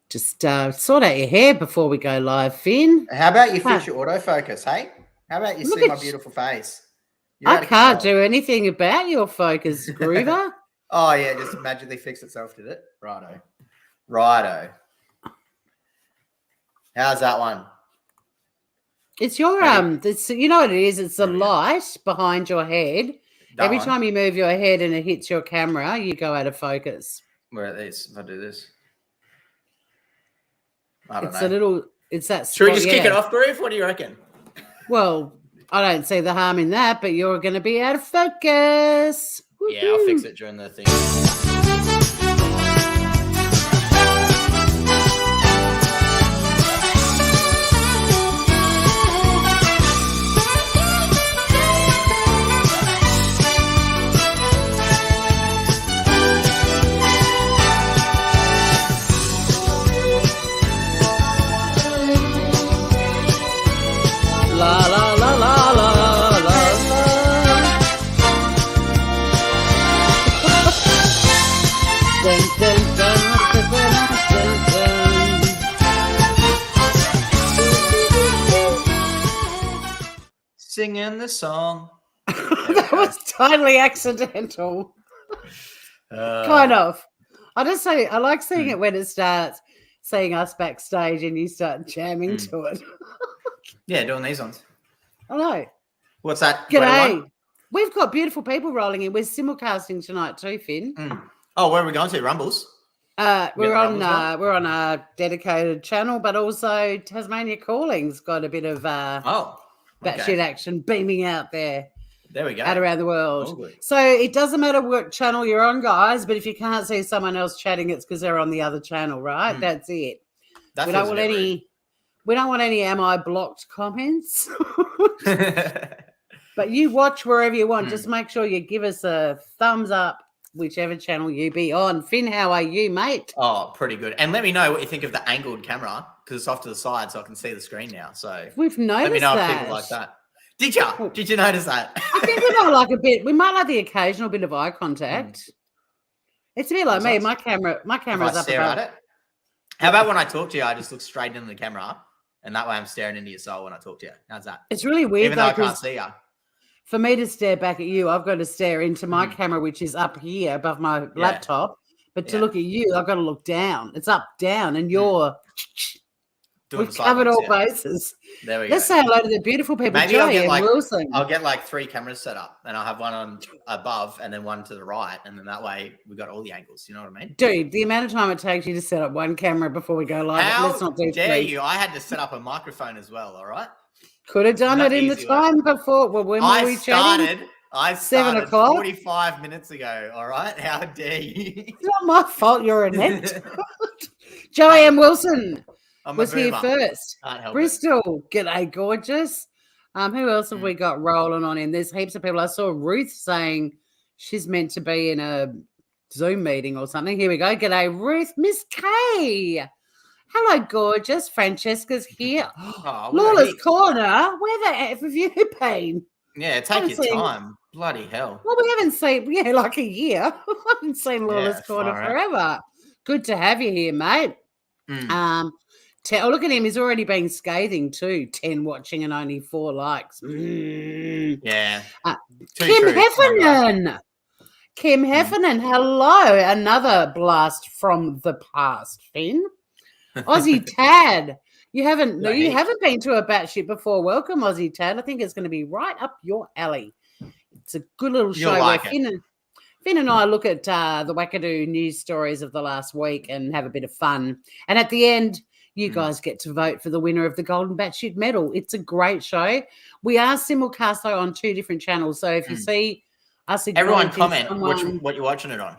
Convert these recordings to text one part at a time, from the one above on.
Just sort out your hair before we go live, Finn. How about you fix your autofocus, hey? How about you see my beautiful face? I can't do anything about your focus, Groover. Oh, yeah, just magically fixed itself, did it? Righto. How's that one? It's your it's, you know what it is? It's the light behind your head. Every time you move your head and it hits your camera, you go out of focus. Where are these? If I do this. It's that spot. Should we just kick it off, Groove? What do you reckon? Well, I don't see the harm in that, but you're going to be out of focus. Woo-hoo. Yeah, I'll fix it during the thing. La la la la la la la. Dun, dun, dun, dun, dun, dun. Singing the song. That was totally accidental. Kind of. I like seeing it when it starts, seeing us backstage and you start jamming to it. Yeah, doing these ones. I know. What's that? G'day. We've got beautiful people rolling in. We're simulcasting tonight too, Finn. Oh, where are we going to? Rumbles? We're on a dedicated channel, but also Tasmania Calling's got a bit of batshit action beaming out there. There we go. Out around the world. So it doesn't matter what channel you're on, guys, but if you can't see someone else chatting, it's because they're on the other channel, right? That's it. We don't want any am I blocked comments. But you watch wherever you want. Just make sure you give us a thumbs up, whichever channel you be on. Finn, how are you, mate? Oh, pretty good. And let me know what you think of the angled camera, because it's off to the side so I can see the screen now. So we've noticed let me know if people like that. Did you notice that? I think we might like we might like the occasional bit of eye contact. It's a bit like me. My camera's up stare at it. How about when I talk to you, I just look straight into the camera, and that way I'm staring into your soul when I talk to you. How's that? It's really weird, even though I can't see you. For me to stare back at you, I've got to stare into my camera, which is up here above my laptop. But to look at you, I've got to look down. It's up, down, and you're... We've covered all bases. There we go. Let's say hello to the beautiful people. Maybe Joey and Wilson. I'll get like 3 cameras set up, and I'll have one on above and then one to the right, and then that way we got all the angles. You know what I mean? Dude, the amount of time it takes you to set up one camera before we go live. Let's not do dare 3. you? I had to set up a microphone as well. All right. Could have done it in the time before. Well, when were we chatting? I started 45 minutes ago. All right. How dare you? It's not my fault. You're inept. Joey and Wilson was here first. Bristol, g'day, gorgeous. Who else have we got rolling on in? There's heaps of people. I saw Ruth saying she's meant to be in a Zoom meeting or something. Here we go. G'day, Ruth. Miss K. Hello, gorgeous. Francesca's here. Lawler's Corner. Where the F have you been? Yeah, take your time. Bloody hell. Well, we haven't seen, like a year. I haven't seen Lawler's Corner forever. Good to have you here, mate. Look at him. He's already been scathing too. 10 watching and only 4 likes. Yeah. Kim Heffernan. Kim Heffernan. Hello. Another blast from the past, Finn. Aussie Tad. You haven't been to a batshit before. Welcome, Aussie Tad. I think it's going to be right up your alley. It's a good little show where Finn and I look at the wackadoo news stories of the last week and have a bit of fun. And at the end, you guys get to vote for the winner of the Golden Batshit Medal. It's a great show. We are simulcast on 2 different channels. So if you see us, everyone comment what you're watching it on.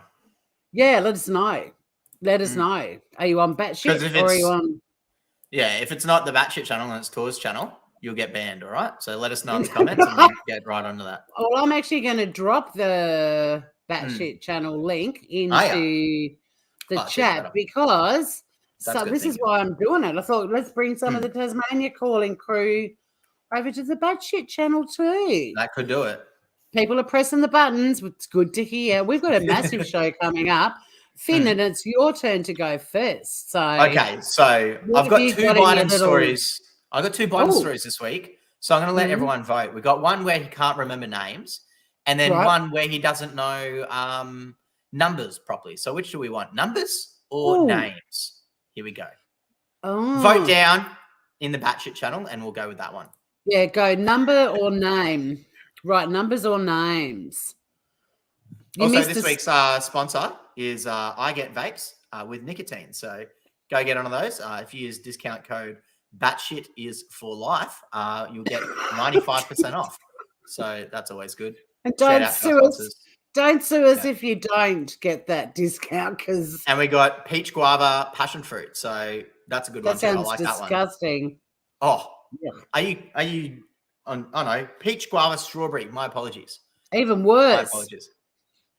Yeah, let us know. Let us know. Are you on Batshit or are you on? Yeah, if it's not the Batshit channel and it's Tor's channel, you'll get banned, all right? So let us know in the comments and we'll get right onto that. Well, I'm actually going to drop the Batshit channel link into the chat because this is why I'm doing it. I thought let's bring some of the Tasmania Calling crew over to the Batshit channel too. That could do it. People are pressing the buttons. It's good to hear. We've got a massive show coming up. Finn, and it's your turn to go first. So okay, so I've got two Biden stories. I've got two Biden stories this week. So I'm going to let everyone vote. We've got one where he can't remember names, and then one where he doesn't know numbers properly. So which do we want? Numbers or names? Here we go. Vote down in the Batshit channel, and we'll go with that one. Yeah, go number or name. Right, numbers or names. Also, this week's sponsor is I Get Vapes with nicotine. So go get on those. If you use discount code Batshit is for life, you'll get 95% off. So that's always good. And don't sue us. Don't sue us if you don't get that discount. And we got peach guava passion fruit. So that's a good one. That sounds I like disgusting. That one. Oh, yeah. Are you on? Oh no, peach guava strawberry. My apologies. Even worse. My apologies.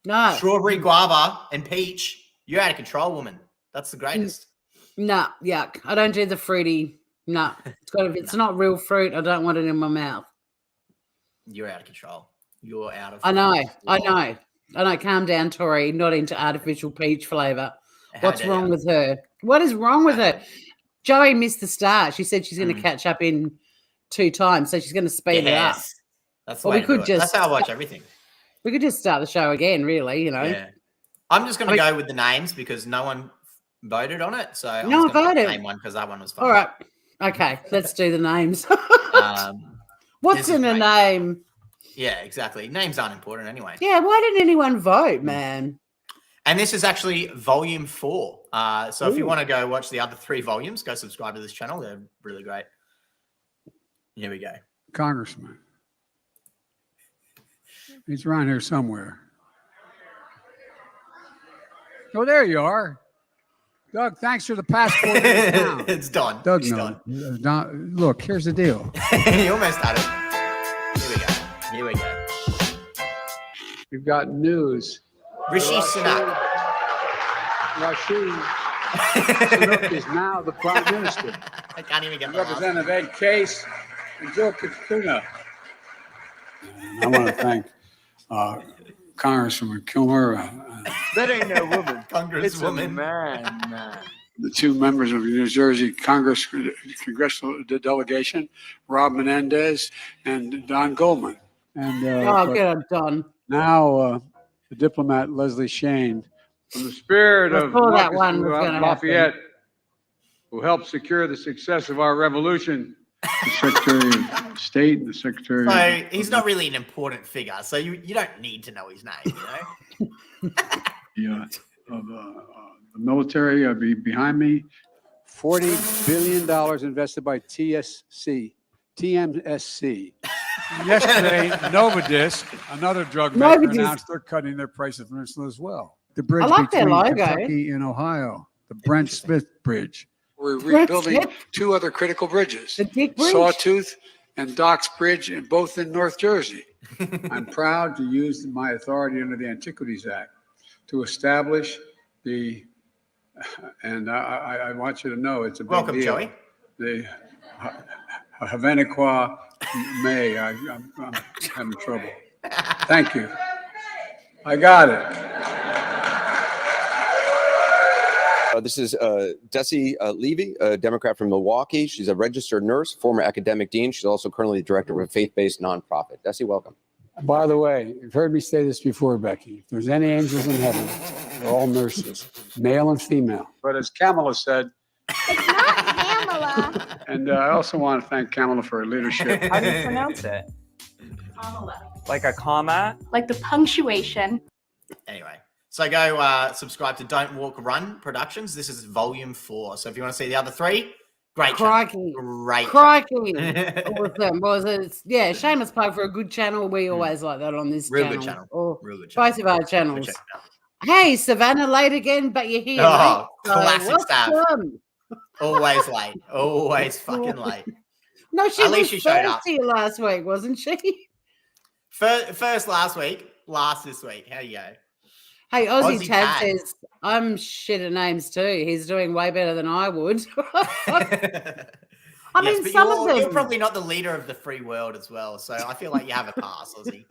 No. Strawberry, guava, and peach. You're out of control, woman. That's the greatest. No, yuck. I don't do the fruity. No. If it's not real fruit, I don't want it in my mouth. You're out of control. You're out of I know. Calm down, Tori. Not into artificial peach flavour. What's wrong with her? What is wrong with her? Joey missed the start. She said she's going to catch up in 2 times, so she's going to speed it up. That's the way to do it. That's how I watch everything. We could just start the show again, really, you know. Yeah. I'm just going to go with the names because no one voted on it. So I'm just going to name one because that one was fun. All right. Okay, let's do the names. What's in a name? Yeah, exactly. Names aren't important anyway. Yeah, why didn't anyone vote, man? And this is actually volume 4. So if you want to go watch the other 3 volumes, go subscribe to this channel. They're really great. Here we go. Congressman. He's around here somewhere. Oh, there you are. Doug, thanks for the past 4 days now. It's done. Doug, it's no. Done. Look, here's the deal. You almost had it. Here we go. We've got news. Rishi Sunak. Rashid Sunak is now the Prime Minister. I can't even get Representative Ed Case and Joe Kushner. I want to thank Congresswoman Kilmer. That ain't no woman. Congresswoman. It's a man. The 2 members of the New Jersey congressional delegation, Rob Menendez and Don Goldman. And good, Don. Now the diplomat Leslie Shane, from the spirit of Lafayette, who helped secure the success of our revolution. The Secretary of State and the Secretary. So he's not really an important figure. So you don't need to know his name, you know. The military behind me. $40 billion invested by TMSC. Yesterday, Novidisk, another drug maker, announced they're cutting their prices as well. The bridge between Kentucky and Ohio, the Brent Smith Bridge. We're rebuilding 2 other critical bridges, Sawtooth and Docks Bridge, both in North Jersey. I'm proud to use my authority under the Antiquities Act to establish and I want you to know it's a big Welcome, deal. Joey. The Havaniqua May. I'm having trouble. Thank you. I got it. This is Desi Levy, a Democrat from Milwaukee. She's a registered nurse, former academic dean. She's also currently the director of a faith-based nonprofit. Desi, welcome. By the way, you've heard me say this before, Becky. If there's any angels in heaven, they're all nurses, male and female. But as Kamala said, it's not Kamala. And I also want to thank Kamala for her leadership. How do you pronounce it? Kamala. Like a comma? Like the punctuation. Anyway. So go subscribe to Don't Walk Run Productions. This is volume 4. So if you want to see the other 3, great Crikey. Channel. Great Crikey. Awesome. Yeah, shameless plug for a good channel. We always like that on this Real channel. good channel. Real good channel. Both of our channels. Hey, Savannah, late again, but you're here. Oh, mate. classic stuff. Always late. Always fucking late. No, she was first here last week, wasn't she? First last week, last this week. How you go? Hey, Aussie Tad says, I'm shit at names too. He's doing way better than I would. I mean, some of them. You're probably not the leader of the free world as well, so I feel like you have a pass, Ozzy.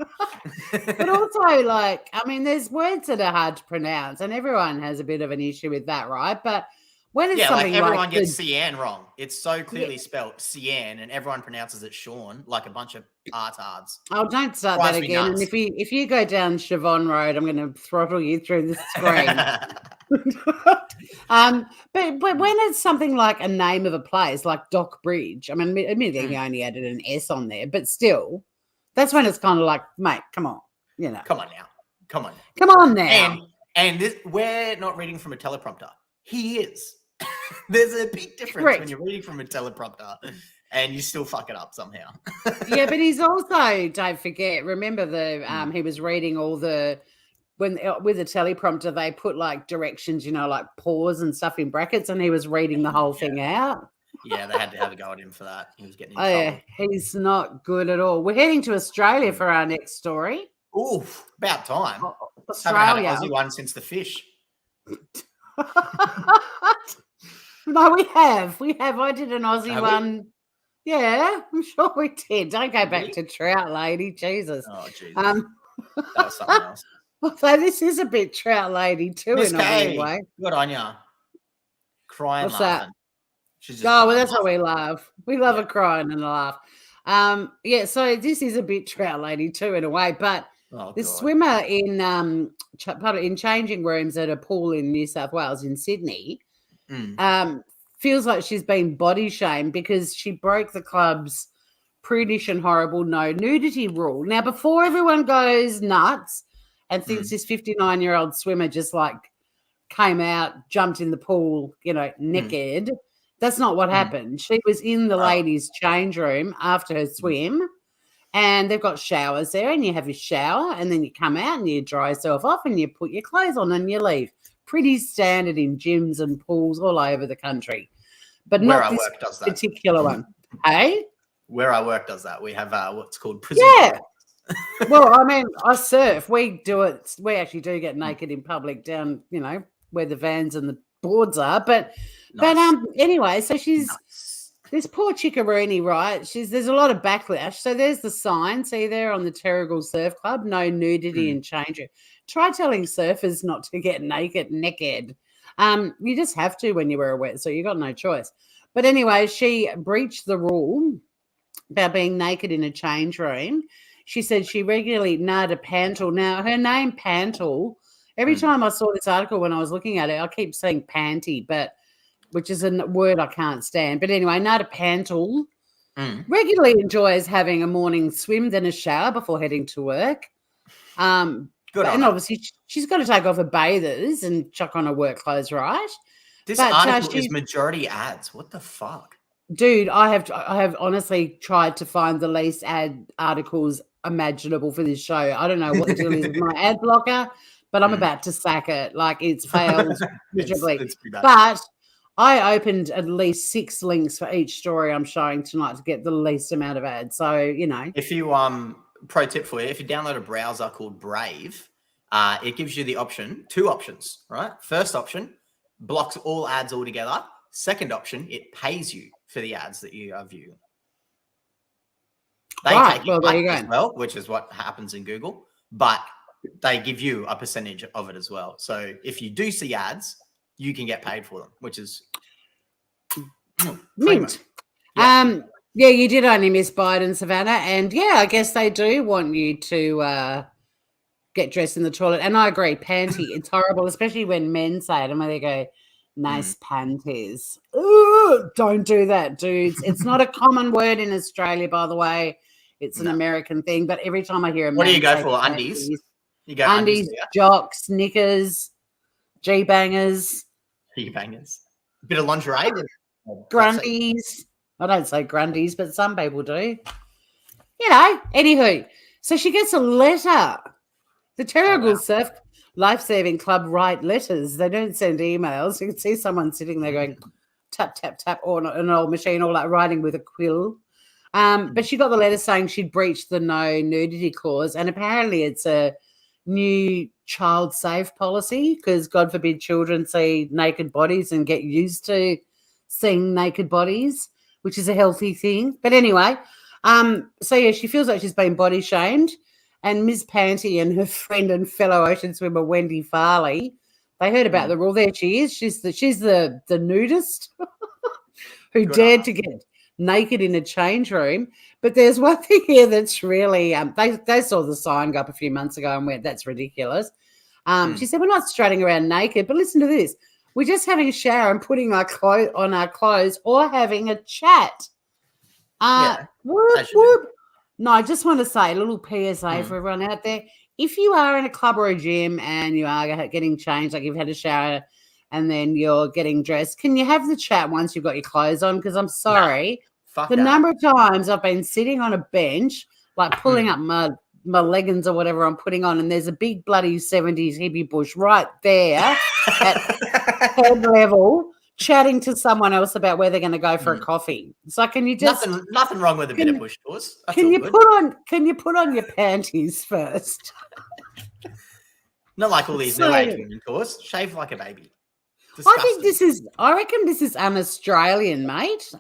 But also, like, I mean, there's words that are hard to pronounce, and everyone has a bit of an issue with that, right? But when it's something like everyone gets Cian wrong. It's so clearly spelled Cian, and everyone pronounces it Sean, like a bunch of artards. Oh, don't start that again. And if you go down Siobhan Road, I'm going to throttle you through the screen. But when it's something like a name of a place, like Dock Bridge, I mean, admittedly, he only added an S on there, but still, that's when it's kind of like, mate, come on, you know. Come on now. Come on now. And this, we're not reading from a teleprompter. He is. There's a big difference when you're reading from a teleprompter and you still fuck it up somehow. Yeah, but he's also, don't forget, remember he was reading all the, with the teleprompter, they put like directions, you know, like pause and stuff in brackets, and he was reading the whole thing out. Yeah, they had to have a go at him for that. He was getting in trouble. Yeah, he's not good at all. We're heading to Australia for our next story. Oof, about time. Australia. Haven't had an Aussie one since the fish. No, we have. I did an Aussie one. Yeah, I'm sure we did. Don't go back to Trout Lady. Jesus. Oh, Jesus. That was something else. So this is a bit Trout Lady too, Miss in a weird way. Good on ya. Crying, What's laughing. That? Well, that's what we love. We love a crying and a laugh. Yeah, so this is a bit Trout Lady too, in a way. But this swimmer in changing rooms at a pool in New South Wales in Sydney feels like she's been body shamed because she broke the club's prudish and horrible no nudity rule. Now, before everyone goes nuts and thinks this 59-year-old swimmer just like came out, jumped in the pool, you know, naked, that's not what happened. She was in the ladies' change room after her swim, and they've got showers there, and you have your shower, and then you come out and you dry yourself off and you put your clothes on and you leave. Pretty standard in gyms and pools all over the country. But where not I this work does that. particular one. Hey? Where I work does that. We have what's called prison. Yeah. Well, I mean, I surf. We do it. We actually do get naked in public down, you know, where the vans and the boards are. But anyway, so she's this poor chickaroony, right? There's a lot of backlash. So there's the sign, see there on the Terrigal Surf Club, no nudity in change room. Try telling surfers not to get naked. You just have to when you wear a wetsuit. You got no choice. But anyway, she breached the rule about being naked in a change room. She said she regularly Nada Pantle. Now, her name Pantle, every time I saw this article when I was looking at it, I keep saying panty, which is a word I can't stand. But anyway, Nada Pantle regularly enjoys having a morning swim, then a shower before heading to work. And obviously she's got to take off her bathers and chuck on her work clothes, right? This article is majority ads. What the fuck? Dude, I have honestly tried to find the least ad articles imaginable for this show. I don't know what the deal is with my ad blocker, but I'm about to sack it. Like, it's failed miserably. It's but I opened at least 6 links for each story I'm showing tonight to get the least amount of ads. So, you know. If you pro tip for you, if you download a browser called Brave, it gives you the option, 2 options, right? First option, blocks all ads altogether. Second option, it pays you for the ads that you are viewing. They take it as well, which is what happens in Google, but they give you a percentage of it as well. So if you do see ads, you can get paid for them, which is mint. Yeah, you did only miss Biden, Savannah, and yeah, I guess they do want you to get dressed in the toilet. And I agree, panty, it's horrible, especially when men say it and when they go, nice panties. Ooh, don't do that, dudes. It's not a common word in Australia, by the way. It's an American thing, but every time I hear a man what do you go for? panties, undies? You go undies, jocks, knickers, G-bangers. G-bangers. A bit of lingerie. Grundies. I don't say grundies, but some people do. You know, anywho. So she gets a letter. The Terrigal Surf Life-Saving Club write letters. They don't send emails. You can see someone sitting there going tap, tap, tap on an old machine, all that writing with a quill. But she got the letter saying she'd breached the no nudity clause, and apparently it's a new child safe policy because, God forbid, children see naked bodies and get used to seeing naked bodies. which is a healthy thing. But anyway, so yeah, she feels like she's been body shamed. And Ms. Panty and her friend and fellow ocean swimmer Wendy Farley, they heard about the rule. There she is. She's the nudist who dared to get naked in a change room. But there's one thing here that's really they saw the sign go up a few months ago and went, that's ridiculous. She said, we're not strutting around naked, but listen to this. We're just having a shower and putting our clothes or having a chat. Whoop, whoop. No, I just want to say a little PSA for everyone out there. If you are in a club or a gym and you are getting changed, like you've had a shower and then you're getting dressed, can you have the chat once you've got your clothes on? Because I'm sorry, number of times I've been sitting on a bench, like pulling up my leggings or whatever I'm putting on, and there's a big bloody 70s hippie bush right there at head level, chatting to someone else about where they're going to go for a coffee. So can you just nothing wrong with a bit of bush tours? Can you put on your panties first? Not like all these new age women tours. Shave like a baby. Disgusting. I reckon this is un-Australian, mate.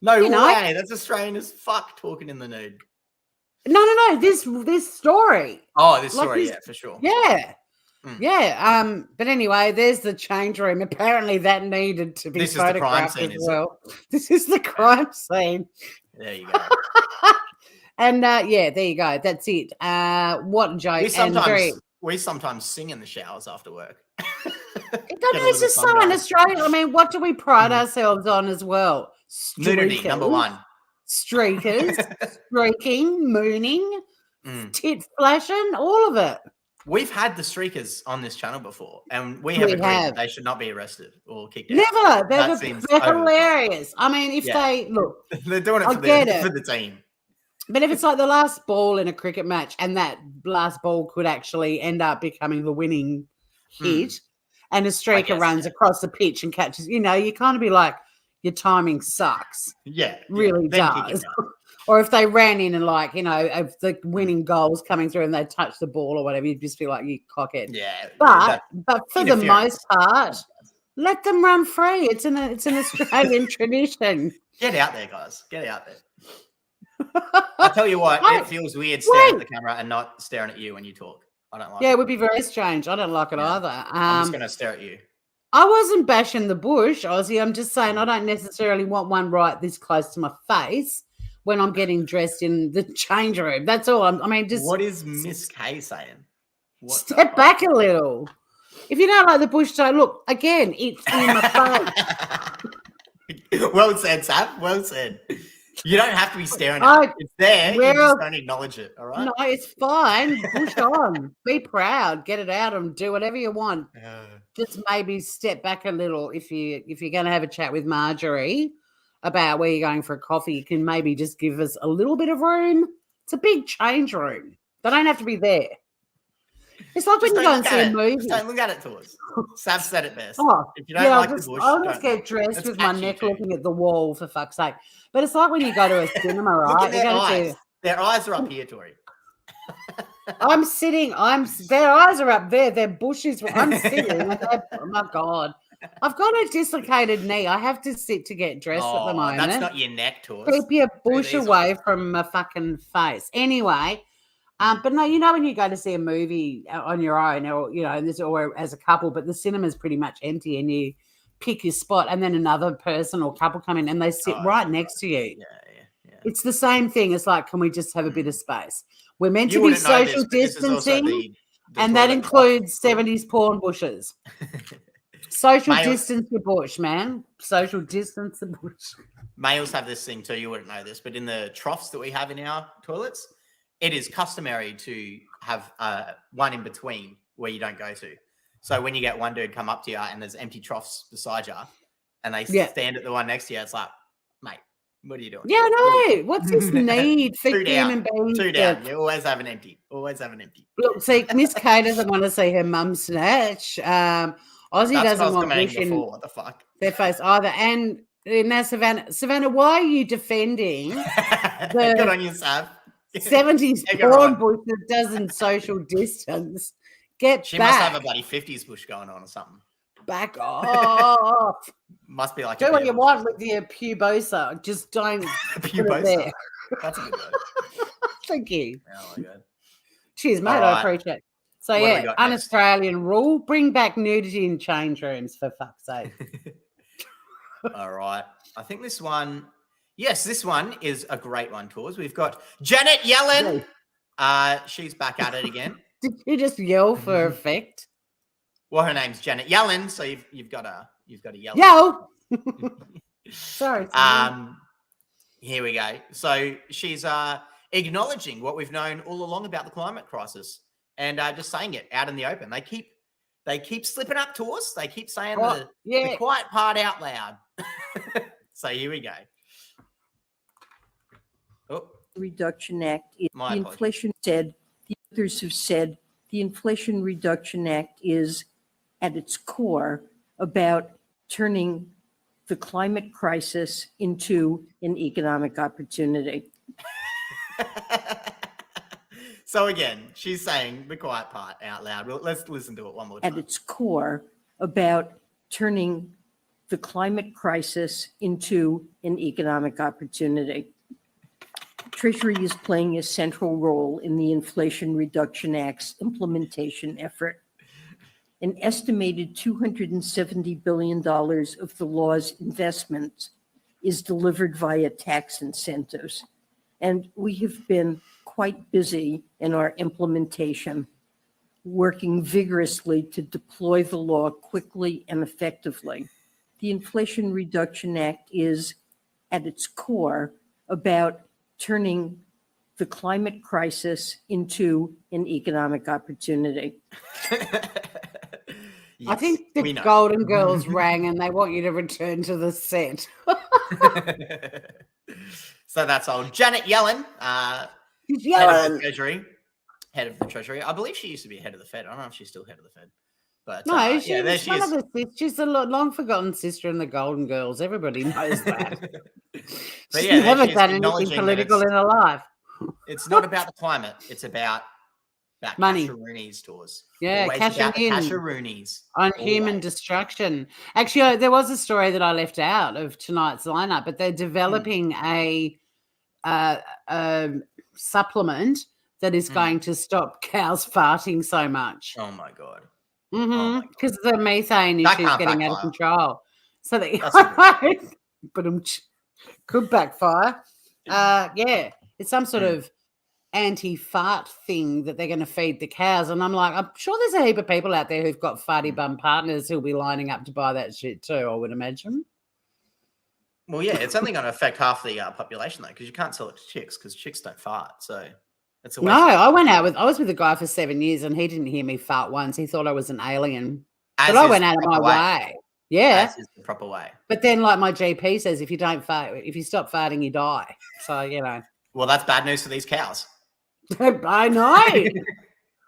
No way. That's Australian as fuck talking in the nude. No. This story. Oh, this story, yeah, for sure. Yeah. Yeah. But anyway, there's the change room. Apparently that needed to be photographed as well. This is the crime scene. There you go. And there you go. That's it. What a joke. We sometimes sing in the showers after work. It's just so un-Australian. I mean, what do we pride ourselves on as well? Nudity, number one. Streakers, streaking, mooning, tit flashing, all of it. We've had the streakers on this channel before, and we have agreed they should not be arrested or kicked out. Never. They're hilarious. I mean, if they look, they're doing it for the team. But if it's like the last ball in a cricket match, and that last ball could actually end up becoming the winning hit, and a streaker runs across the pitch and catches, you kind of be like, your timing sucks. Yeah, really does. Or if they ran in and if the winning goal was coming through and they touched the ball or whatever, you'd just be like, you cockhead. Yeah. But for the most part, let them run free. It's an Australian tradition. Get out there, guys. Get out there. I tell you what, it feels weird staring at the camera and not staring at you when you talk. I don't like it. Yeah, it would be very strange. I don't like it either. I'm just going to stare at you. I wasn't bashing the bush, Ozzy. I'm just saying I don't necessarily want one right this close to my face when I'm getting dressed in the change room. That's all. What is Miss K saying? Step back a little. If you don't like the bush, so look, again, it's in my face. Well said, Sam. Well said. You don't have to be staring at it. It's there. You just don't acknowledge it, all right? No, it's fine. Push on. Be proud. Get it out and do whatever you want. Just maybe step back a little if you're going to have a chat with Marjorie about where you're going for a coffee. You can maybe just give us a little bit of room. It's a big change room. They don't have to be there. It's like when you go and see a movie. Just don't look at it to us. Sav said it best. If you don't like the bush, I'll just get dressed with my neck looking at the wall, for fuck's sake. But it's like when you go to a cinema, right? Look at their eyes are up here, Tori. I'm sitting. Their eyes are up there. Their bushes. I'm sitting. Oh my God. I've got a dislocated knee. I have to sit to get dressed at the moment. That's not your neck, Tori. Keep your bush away from my fucking face. Anyway. But no, when you go to see a movie on your own or as a couple, but the cinema's pretty much empty and you pick your spot and then another person or couple come in and they sit right next to you. Yeah. It's the same thing. It's like, can we just have a bit of space? We're meant to be social distancing and that includes 70s porn bushes. Social distance the bush, man. Social distance the bush. Males have this thing too. You wouldn't know this, but in the troughs that we have in our toilets, it is customary to have one in between where you don't go to. So when you get one dude come up to you and there's empty troughs beside you and they stand at the one next to you, it's like, mate, what are you doing? Yeah, no. What's this need for human beings? Two down. You always have an empty. Always have an empy. Look, see, Miss Kay doesn't want to see her mum snatch. Ozzy doesn't want wishing what the fuck? Their face either. And now, Savannah, why are you defending Good on you, Sav. 70s porn bush that doesn't social distance? She must have a bloody 50s bush going on or something. Back off. Must be like do what you want with your pubosa. Just don't pubosa. There. That's a good word. Thank you. Oh my god. Cheers, mate. I appreciate it. So yeah, un-Australian rule: bring back nudity in change rooms for fuck's sake. All right. I think this one. Yes, this one is a great one, Tors. We've got Janet Yellen. She's back at it again. Did you just yell for effect? Well, her name's Janet Yellen, so you've got to yell. Yell. Sorry. Here we go. So she's acknowledging what we've known all along about the climate crisis and just saying it out in the open. They keep slipping up to us. They keep saying the quiet part out loud. So here we go. Oh. Reduction Act. The inflation said, the others have said, the Inflation Reduction Act is at its core about turning the climate crisis into an economic opportunity. So again, she's saying the quiet part out loud. Well, let's listen to it one more time. At its core about turning the climate crisis into an economic opportunity. Treasury is playing a central role in the Inflation Reduction Act's implementation effort. An estimated $270 billion of the law's investments is delivered via tax incentives. And we have been quite busy in our implementation, working vigorously to deploy the law quickly and effectively. The Inflation Reduction Act is, at its core, about turning the climate crisis into an economic opportunity. I think the Golden Girls rang and they want you to return to the set. So that's old Janet Yellen, head of the Treasury. I believe she used to be head of the Fed. I don't know if she's still head of the Fed. But no, she's a long forgotten sister in the Golden Girls. Everybody knows that. But she never done anything political in her life. It's not about the climate. It's about money. Casheroonies, Tors. Yeah, casheroonies. On human destruction. Actually, there was a story that I left out of tonight's lineup, but they're developing a supplement that is going to stop cows farting so much. Oh my god. Because the methane issue is getting out of control. So they but could backfire. Yeah, it's some sort of anti-fart thing that they're going to feed the cows. And I'm like, I'm sure there's a heap of people out there who've got farty bum partners who'll be lining up to buy that shit too, I would imagine. Well, yeah, it's only going to affect half the population though, because you can't sell it to chicks because chicks don't fart. So it's a waste. No, I was with a guy for 7 years and he didn't hear me fart once. He thought I was an alien. But I went out of my way. Yeah. As is the proper way. But then like my GP says, if you don't fart, if you stop farting, you die. So, you know. Well, that's bad news for these cows. I know.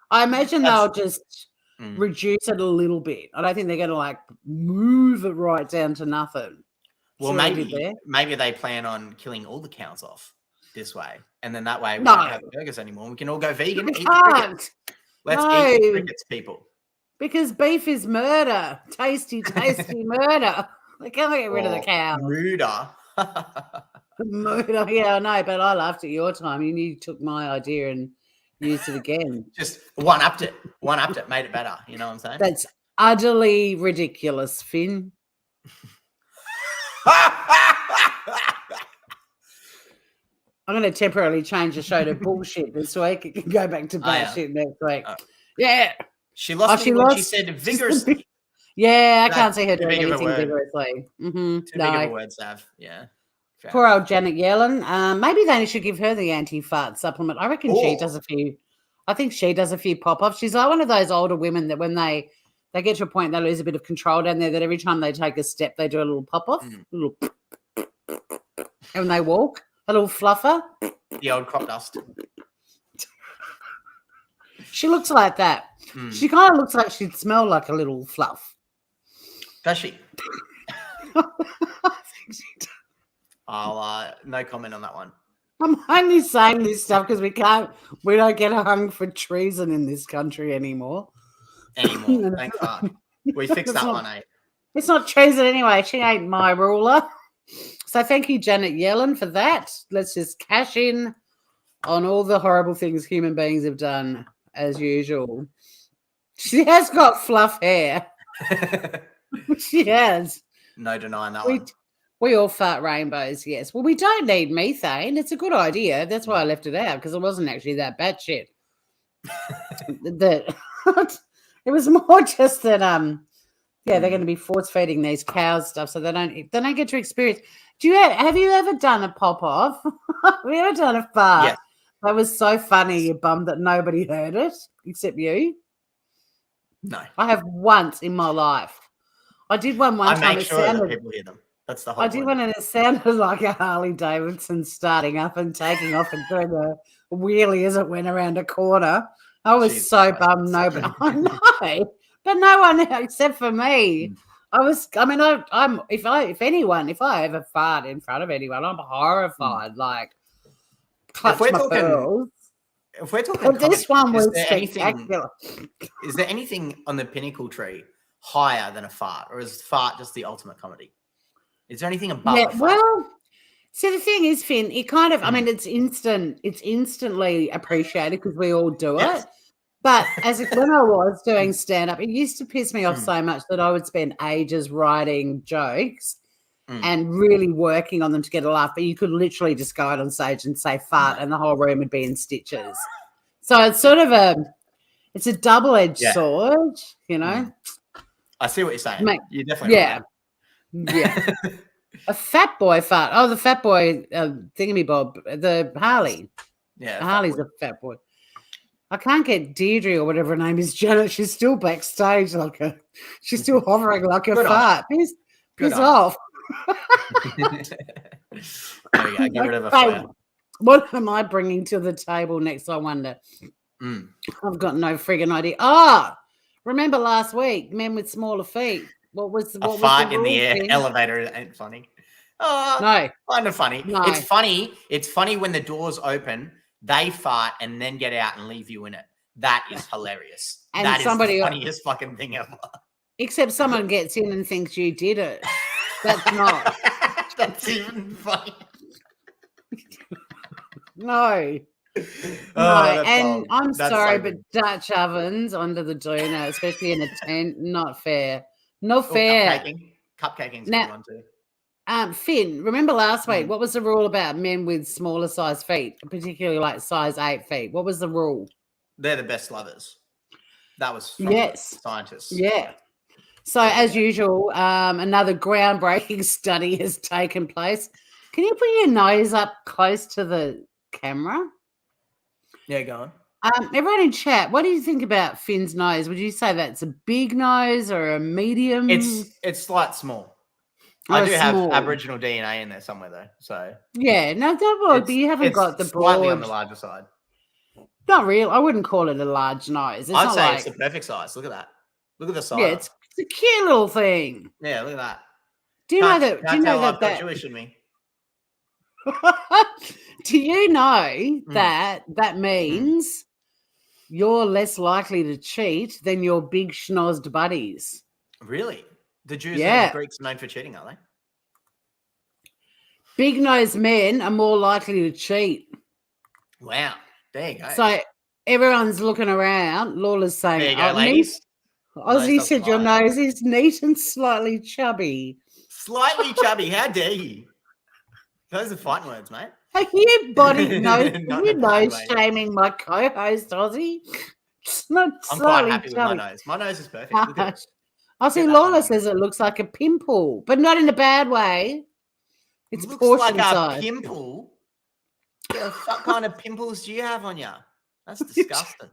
I imagine they'll just reduce it a little bit. I don't think they're going to like move it right down to nothing. Well, maybe they plan on killing all the cows off this way. And then that way we don't have burgers anymore. We can all go vegan and eat crickets. Let's eat the crickets, people. Because beef is murder. Tasty, tasty murder. They can't get rid of the cow. Murder. Yeah, I know, but I laughed at your time. You took my idea and used it again. Just one-upped it, made it better. You know what I'm saying? That's utterly ridiculous, Finn. I'm going to temporarily change the show to bullshit this week. It can go back to bullshit next week. Yeah. She lost me when she said vigorously. Yeah, I can't see her doing anything vigorously. Too big of a word, Sav. Yeah. Poor old Janet Yellen. Maybe they should give her the anti-fart supplement. I reckon she does a few. I think she does a few pop-ups. She's like one of those older women that when they get to a point they lose a bit of control down there, that every time they take a step they do a little pop-off, and when they walk, a little fluffer. The old crop dust. She looks like that. She kind of looks like she'd smell like a little fluff. Does she? I think she does. I'll no comment on that one. I'm only saying this stuff because we don't get hung for treason in this country anymore. Thank God. We fixed that one, eh? It's not treason anyway. She ain't my ruler. So thank you, Janet Yellen, for that. Let's just cash in on all the horrible things human beings have done, as usual. She has got fluff hair. She has. No denying that one. We all fart rainbows, yes. Well, we don't need methane. It's a good idea. That's why I left it out, because it wasn't actually that batshit. It was more just that they're going to be force feeding these cows stuff, so they don't get to experience. Have you ever done a pop off? Have you ever done a fart? Yeah. That was so funny, you bum, that nobody heard it except you. No, I have once in my life. I did one time. I make sure that people hear them. That's the whole. I did one, and it sounded like a Harley Davidson starting up and taking off and doing a wheelie as it went around a corner. I was so bummed. Nobody, I know, but no one except for me. If I ever fart in front of anyone, I'm horrified. Like, clutch my pearls. If we're talking, this one was spectacular. Is there anything on the pinnacle tree higher than a fart, or is fart just the ultimate comedy? Is there anything above? Yeah, well, so the thing is, Finn, it kind of, I mean, it's instantly appreciated because we all do it. But when I was doing stand-up, it used to piss me off so much that I would spend ages writing jokes and really working on them to get a laugh. But you could literally just go out on stage and say fart and the whole room would be in stitches. So it's sort of a double-edged sword, you know. I see what you're saying. You're definitely right. Yeah. A fat boy fart. Oh, the fat boy thingamabob, the Harley. Yeah. Harley's a fat boy. I can't get Deirdre or whatever her name is, Janet. She's still backstage she's still hovering like a fart. Piss off. There you go. Get rid of a fire. What am I bringing to the table next, I wonder? I've got no friggin' idea. Oh, remember last week, men with smaller feet. What was fart in the air thing? Elevator ain't funny. Oh, no, kind of funny. No. It's funny. It's funny when the doors open, they fart and then get out and leave you in it. That is hilarious. And that is the funniest fucking thing ever. Except someone gets in and thinks you did it. That's not. That's even funny. No. No, and I'm sorry, but Dutch ovens under the doona, especially in a tent, not fair. Not fair. Cupcaking. Now, Finn, remember last week, what was the rule about men with smaller size feet, particularly like size 8 feet? What was the rule? They're the best lovers. That was from scientists. Yeah. So as usual, another groundbreaking study has taken place. Can you put your nose up close to the camera? Yeah, go on. Everyone in chat, what do you think about Finn's nose? Would you say that's a big nose or a medium? It's slight small. I do have Aboriginal DNA in there somewhere though. So yeah, no, but you haven't got the broad. Slightly on the larger side. Not real. I wouldn't call it a large nose. I'd say it's the perfect size. Look at that. Look at the size. Yeah, it's a cute little thing. Yeah, look at that. Do you know that? Do you know I've got Jewish in me? Do you know that means you're less likely to cheat than your big schnozzed buddies? Really? The Jews and the Greeks are known for cheating, are they? Big nosed men are more likely to cheat. Wow. There you go. So everyone's looking around. Lawler's saying, there you go, ladies. Ozzy said your nose is neat and slightly chubby. Slightly chubby. How dare you? Those are fighting words, mate. Are you nose shaming my co-host, Ozzy? I'm quite happy with my nose. My nose is perfect. Look at it. I see Lawler says it looks like a pimple, but not in a bad way. It's looks portion like size. A pimple? What kind of pimples do you have on you? That's disgusting.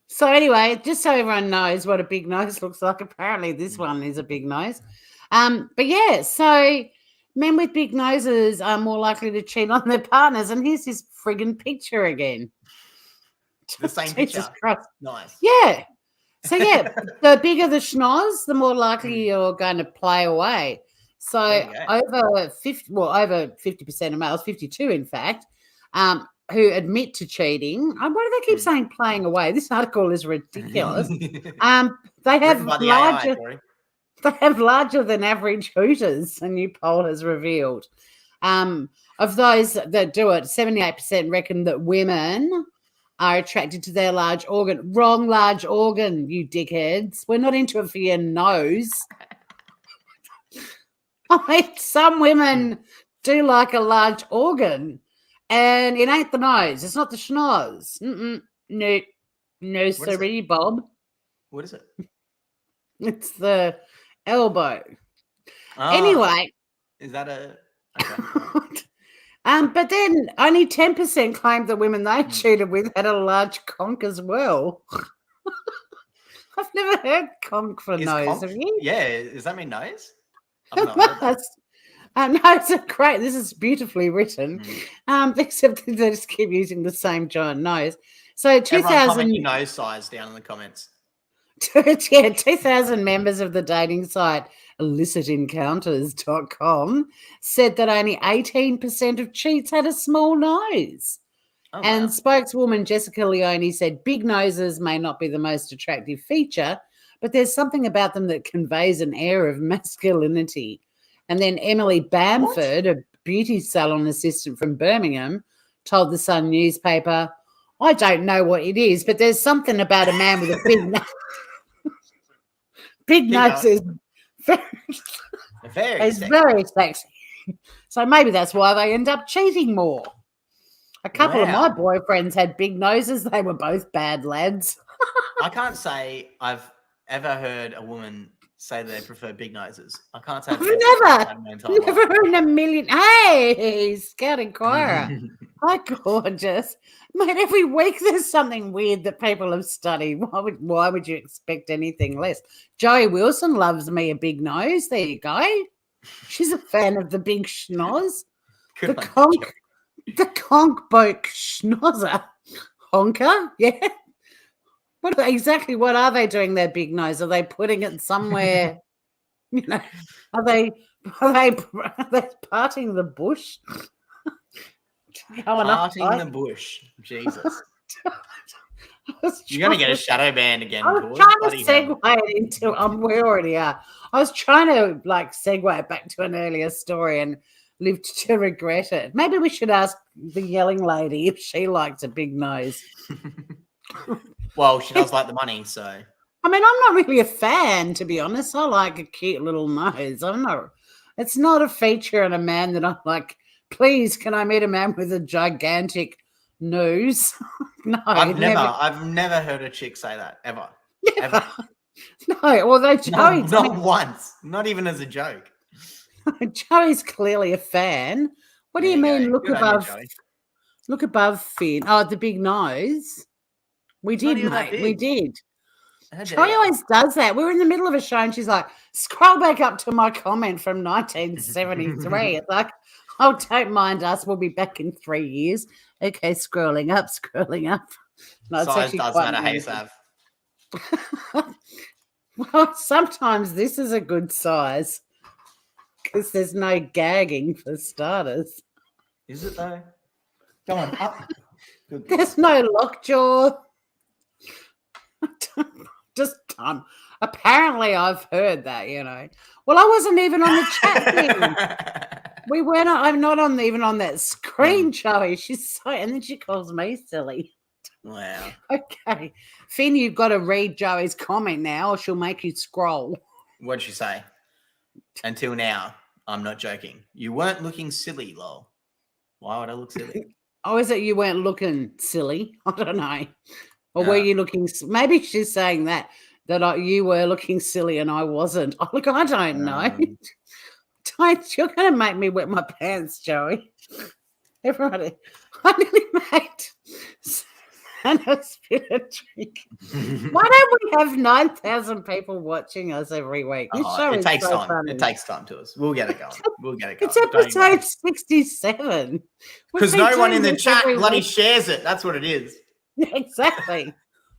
So anyway, just so everyone knows what a big nose looks like, apparently this one is a big nose. But yeah, so men with big noses are more likely to cheat on their partners. And here's this friggin' picture again. The same picture. Christ. Nice. Yeah. So yeah, the bigger the schnoz, the more likely you're going to play away. So over 50% of males, 52 in fact, who admit to cheating. Why do they keep saying playing away? This article is ridiculous. They have larger. They have larger than average hooters, a new poll has revealed. Of those that do it, 78% reckon that women are attracted to their large organ. Wrong large organ, you dickheads. We're not into it for your nose. I mean, some women do like a large organ, and it ain't the nose. It's not the schnoz. No, sorry, Bob. What is it? It's the elbow. Anyway. Is that a... Okay. But then only 10% claimed the women they cheated with had a large conch as well. I've never heard conch for nose. Conch? Have you? Yeah, does that mean nose? I've not heard that. No, it's great. This is beautifully written. Except they just keep using the same giant nose. So 2,000 comment your nose size down in the comments. 2,000 members of the dating site illicitencounters.com said that only 18% of cheats had a small nose. And spokeswoman Jessica Leone said big noses may not be the most attractive feature, but there's something about them that conveys an air of masculinity. And then Emily Bamford, a beauty salon assistant from Birmingham, told the Sun newspaper, I don't know what it is, but there's something about a man with a big nose. Big nose is very sexy. So maybe that's why they end up cheating more. A couple of my boyfriends had big noses. They were both bad lads. I can't say I've ever heard a woman say they prefer big noses. I can't say never in a million. Hey, Scout Inquirer. Hi, gorgeous. Mate, every week there's something weird that people have studied. Why would you expect anything less? Joey Wilson loves me a big nose. There you go. She's a fan of the big schnoz. The conch boat schnozzer. Honker, yeah. What are they doing their big nose? Are they putting it somewhere? You know, are they parting the bush? Parting the bush. Jesus. You're going to get a shadow ban again. I was trying to segue it into, we already are. I was trying to segue it back to an earlier story and lived to regret it. Maybe we should ask the yelling lady if she liked a big nose. Well, she does like the money, so. I mean, I'm not really a fan, to be honest. I like a cute little nose. It's not a feature in a man that I'm like, please, can I meet a man with a gigantic nose? No. I've never heard a chick say that, ever. Never. Ever. No, although Joey... Not once. Not even as a joke. Joey's clearly a fan. What do you mean, look above Finn? Oh, the big nose. We did, mate. We did. Joey always does that. We were in the middle of a show and she's like, scroll back up to my comment from 1973. It's like, oh, don't mind us. We'll be back in 3 years. Okay, scrolling up. No, size does matter, hey, Sav. Well, sometimes this is a good size because there's no gagging for starters. Is it though? Come on, up. Good. There's no lockjaw. Just done. Apparently, I've heard that, you know. Well, I wasn't even on the chat thing. I'm not even on that screen, Joey. And then she calls me silly. Wow. Okay. Finn, you've got to read Joey's comment now or she'll make you scroll. What'd she say? Until now, I'm not joking. You weren't looking silly, lol. Why would I look silly? Oh, is it you weren't looking silly? I don't know. Or were you looking... Maybe she's saying that you were looking silly and I wasn't. Oh, look, I don't know. You're going to make me wet my pants, Joey. Everybody, I nearly made a spit a drink. Why don't we have 9,000 people watching us every week? This show it takes time. Funny. It takes time to us. We'll get it going. It's episode 67. Because no one in the chat bloody shares it. That's what it is. Yeah, exactly.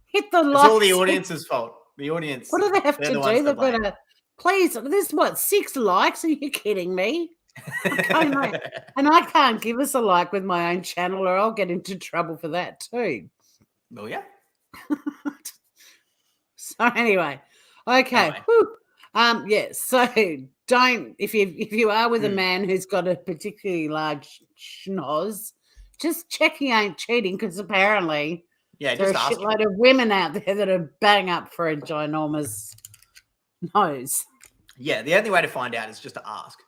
Hit the like. It's all the audience's fault. The audience. What do they have to do? They've got to... Please, this is 6 likes? Are you kidding me? And I can't give us a like with my own channel or I'll get into trouble for that too. Oh, yeah. So anyway, okay. Yeah, so don't if you are with a man who's got a particularly large schnoz, just check he ain't cheating, because apparently there are a shitload of women out there that are bang up for a ginormous nose. Yeah, the only way to find out is just to ask.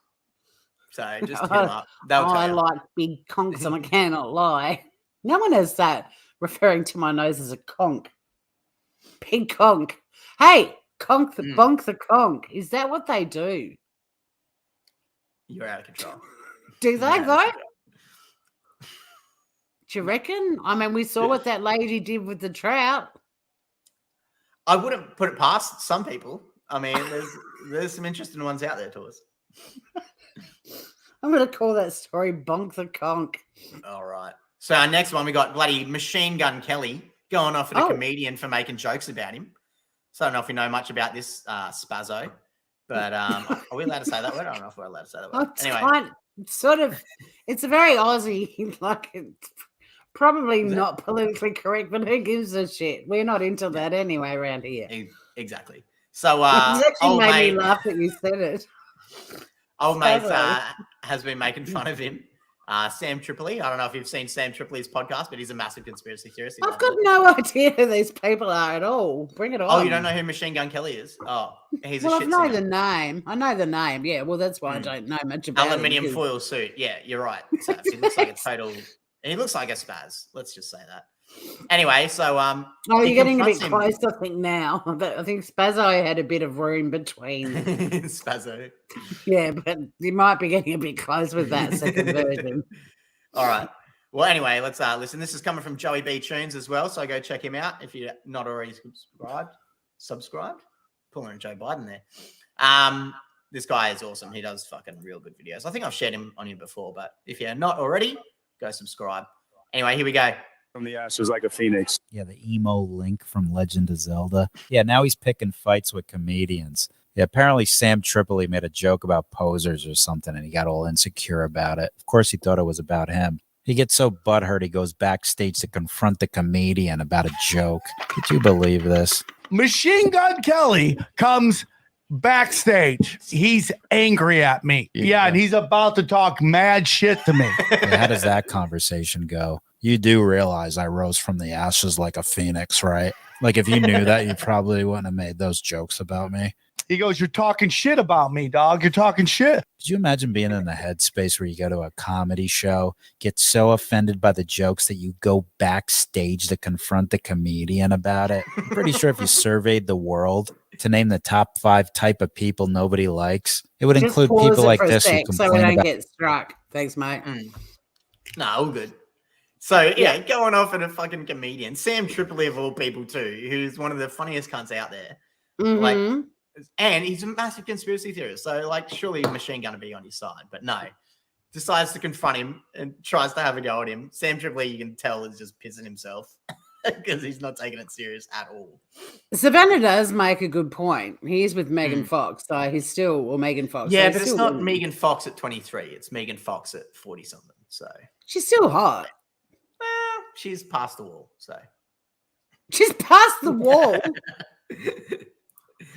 So just hit them up. They'll tell I you. like big conks and I cannot lie. No one has that referring to my nose as a conk. Big conk. Hey, conk the bonk the conk. Is that what they do? You're out of control. Do they though? Do you reckon? I mean, we saw what that lady did with the trout. I wouldn't put it past some people. I mean, there's some interesting ones out there to us. I'm going to call that story Bonk the Conk. All right. So our next one, we got bloody Machine Gun Kelly going off at a comedian for making jokes about him. So I don't know if you know much about this spazzo, but are we allowed to say that word? I don't know if we're allowed to say that word. Anyway. It's a very Aussie, like it's probably not politically correct, but who gives a shit? We're not into that anyway around here. Exactly. So it actually made me laugh that you said it. Old mate has been making fun of him. Sam Tripoli. I don't know if you've seen Sam Tripoli's podcast, but he's a massive conspiracy theorist. I've got no idea who these people are at all. Bring it on. Oh, you don't know who Machine Gun Kelly is? Oh, he's a shit I know the name. I know the name. Yeah, well, that's why I don't know much about Aluminium foil suit. Yeah, you're right. So he looks like a total... He looks like a spaz. Let's just say that. Anyway, so you're getting a bit close, I think, now. I think Spazzo had a bit of room between. Spazzo. Yeah, but you might be getting a bit close with that second version. All right. Well, anyway, let's listen. This is coming from Joey B Tunes as well, so go check him out if you're not already subscribed. Pulling a Joe Biden there. This guy is awesome. He does fucking real good videos. I think I've shared him on here before, but if you're not already, go subscribe. Anyway, here we go. From the ashes like a phoenix. Yeah, the emo Link from Legend of Zelda. Yeah, now he's picking fights with comedians. Yeah, apparently Sam Tripoli made a joke about posers or something, and he got all insecure about it. Of course, he thought it was about him. He gets so butthurt, he goes backstage to confront the comedian about a joke. Could you believe this? Machine Gun Kelly comes backstage. He's angry at me. Yeah, and he's about to talk mad shit to me. Yeah, how does that conversation go? You do realize I rose from the ashes like a phoenix, right? Like if you knew that, you probably wouldn't have made those jokes about me. He goes, "You're talking shit about me, dog. You're talking shit." Could you imagine being in the headspace where you go to a comedy show, get so offended by the jokes that you go backstage to confront the comedian about it? I'm pretty sure if you surveyed the world to name the top 5 type of people nobody likes, it would include people like this who complain so we don't get struck. Thanks, mate. No, all good. So, yeah, going off at a fucking comedian. Sam Tripoli, of all people, too, who's one of the funniest cunts out there. Mm-hmm. And he's a massive conspiracy theorist. So, surely Machine Gun to be on his side. But no. Decides to confront him and tries to have a go at him. Sam Tripoli, you can tell, is just pissing himself because he's not taking it serious at all. Savannah does make a good point. He is with Megan Fox, so he's still, or Megan Fox. Yeah, but it's not Megan Fox at 23. It's Megan Fox at 40-something. So she's still hot. Well, she's past the wall, so. She's past the wall?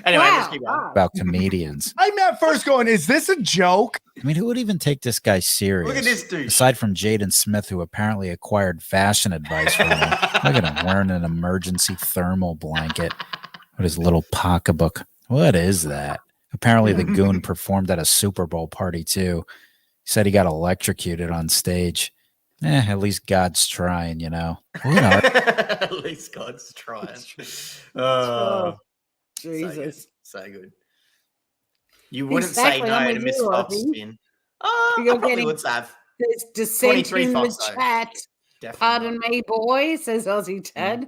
Anyway, let's keep going. About comedians. I'm at first going, is this a joke? I mean, who would even take this guy serious? Look at this dude. Aside from Jaden Smith, who apparently acquired fashion advice from him. Look at him wearing an emergency thermal blanket with his little pocketbook. What is that? Apparently the goon performed at a Super Bowl party, too. He said he got electrocuted on stage. At least God's trying, you know. At least God's trying. Jesus. So good. You wouldn't say no to Miss Fox spin. I probably would have. There's dissent in the chat. Definitely. Pardon me, boy, says Aussie Ted.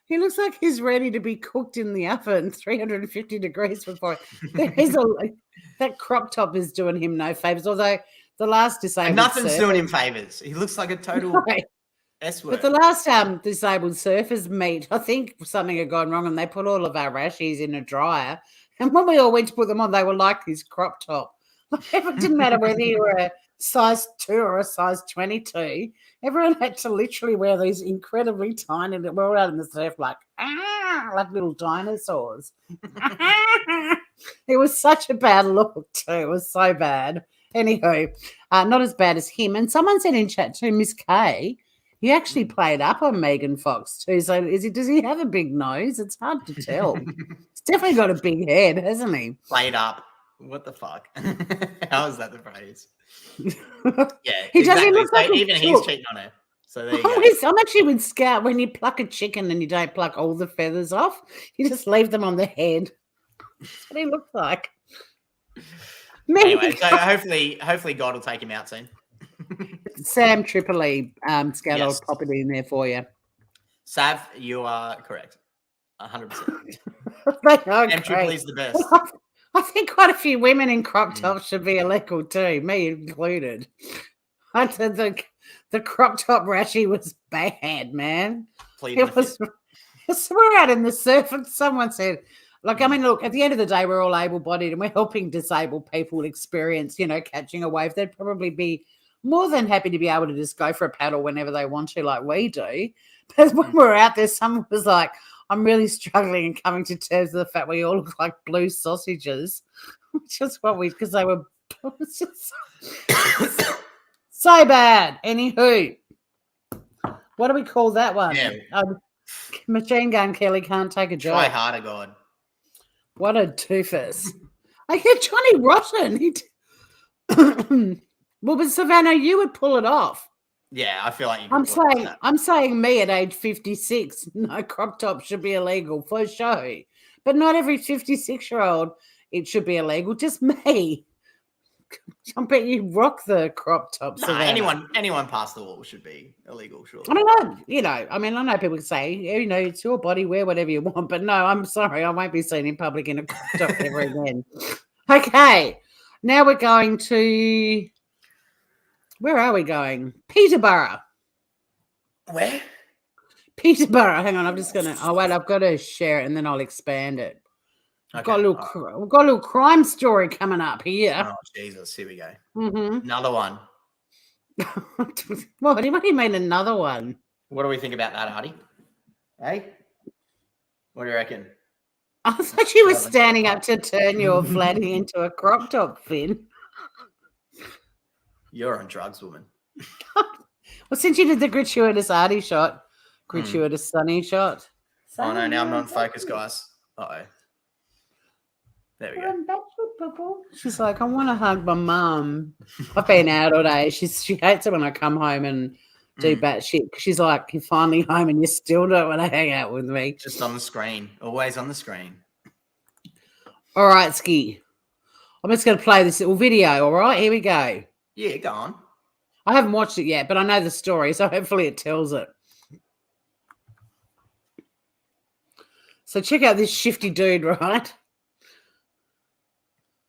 He looks like he's ready to be cooked in the oven, 350 degrees before. That crop top is doing him no favors. Although the last disabled nothing's doing him favors. He looks like a total S word. But the last disabled surfers meet, I think something had gone wrong, and they put all of our rashies in a dryer. And when we all went to put them on, they were like this crop top. It didn't matter whether you were a size 2 or a size 22. Everyone had to literally wear these incredibly tiny, we're all out in the surf like little dinosaurs. It was such a bad look too. It was so bad. Anywho, not as bad as him. And someone said in chat too, Miss K, he actually played up on Megan Fox too. So does he have a big nose? It's hard to tell. He's definitely got a big head, hasn't he? Played up. What the fuck? How is that the phrase? Yeah, he doesn't look like even he's cheating on her. So there you go. I'm actually with Scout. When you pluck a chicken and you don't pluck all the feathers off, you just leave them on the head. That's what he looks like. Anyway, so hopefully God will take him out soon. Sam Tripoli, Scout, I'll pop it in there for you. Sav, you are correct. 100%. Sam Tripoli's the best. I think quite a few women in crop tops should be illegal too, me included. I said the crop top rashy was bad, man. It was. We're out in the surf, and someone said, look, at the end of the day, we're all able-bodied, and we're helping disabled people experience, catching a wave. They'd probably be more than happy to be able to just go for a paddle whenever they want to, like we do. But when we're out there, someone was like, I'm really struggling and coming to terms with the fact we all look like blue sausages, which is because they were so bad. Anywho, what do we call that one? Yeah. Machine Gun Kelly can't take a job. Try harder, God. What a doofus. I hear Johnny Rotten. Well, but Savannah, you would pull it off. Yeah, I feel like I'm saying me at age 56, no, crop top should be illegal for show. But not every 56-year-old it should be illegal. Just me. I bet you rock the crop top. No, anyone past the wall should be illegal, sure. I don't know. I know people can say, it's your body, wear whatever you want. But no, I'm sorry, I won't be seen in public in a crop top ever again. Okay, now we're going to. Where are we going? Peterborough. Where? Peterborough. Hang on, I'm just going to. Oh, wait, I've got to share it and then I'll expand it. Okay. We've got a little crime story coming up here. Oh, Jesus. Here we go. Mm-hmm. Another one. What do you mean another one? What do we think about that, Artie? Hey? What do you reckon? I thought you were standing up to turn your flatty into a crop top, Finn. You're on drugs, woman. Well, since you did the gratuitous Artie shot, gratuitous Sunny shot. Oh, no, now I'm not in focus, guys. Uh-oh. There we go. She's like, I want to hug my mum. I've been out all day. She hates it when I come home and do batshit. She's like, you're finally home and you still don't want to hang out with me. Just on the screen. Always on the screen. All right, Ski. I'm just going to play this little video, all right? Here we go. Yeah, go on. I haven't watched it yet, but I know the story, so hopefully it tells it. So check out this shifty dude, right?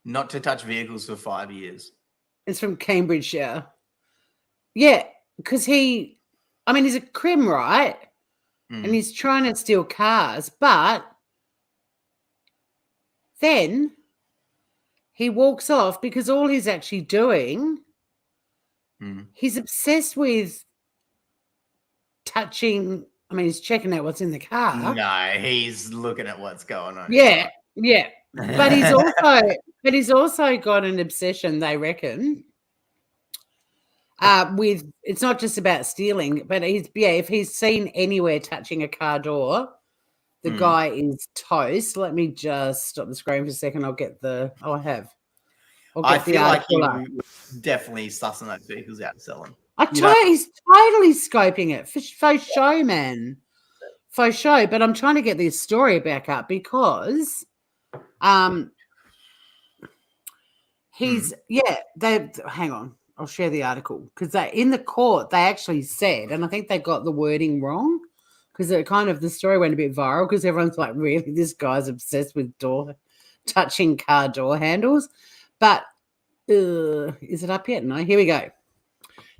Not to touch vehicles for 5 years. It's from Cambridgeshire. Yeah, because he's a crim, right? And he's trying to steal cars, but then he walks off because all he's actually doing, he's obsessed with touching. He's checking out what's in the car. No, he's looking at what's going on. Yeah. But he's also got an obsession, they reckon, with it's not just about stealing, but if he's seen anywhere touching a car door, the guy is toast. Let me just stop the screen for a second. I feel like he was definitely sussing those vehicles out and selling. He's totally scoping it for show, man. For show. But I'm trying to get this story back up because hang on. I'll share the article because in the court they actually said, and I think they got the wording wrong because the story went a bit viral because everyone's like, really, this guy's obsessed with touching car door handles. But is it up yet? No, here we go.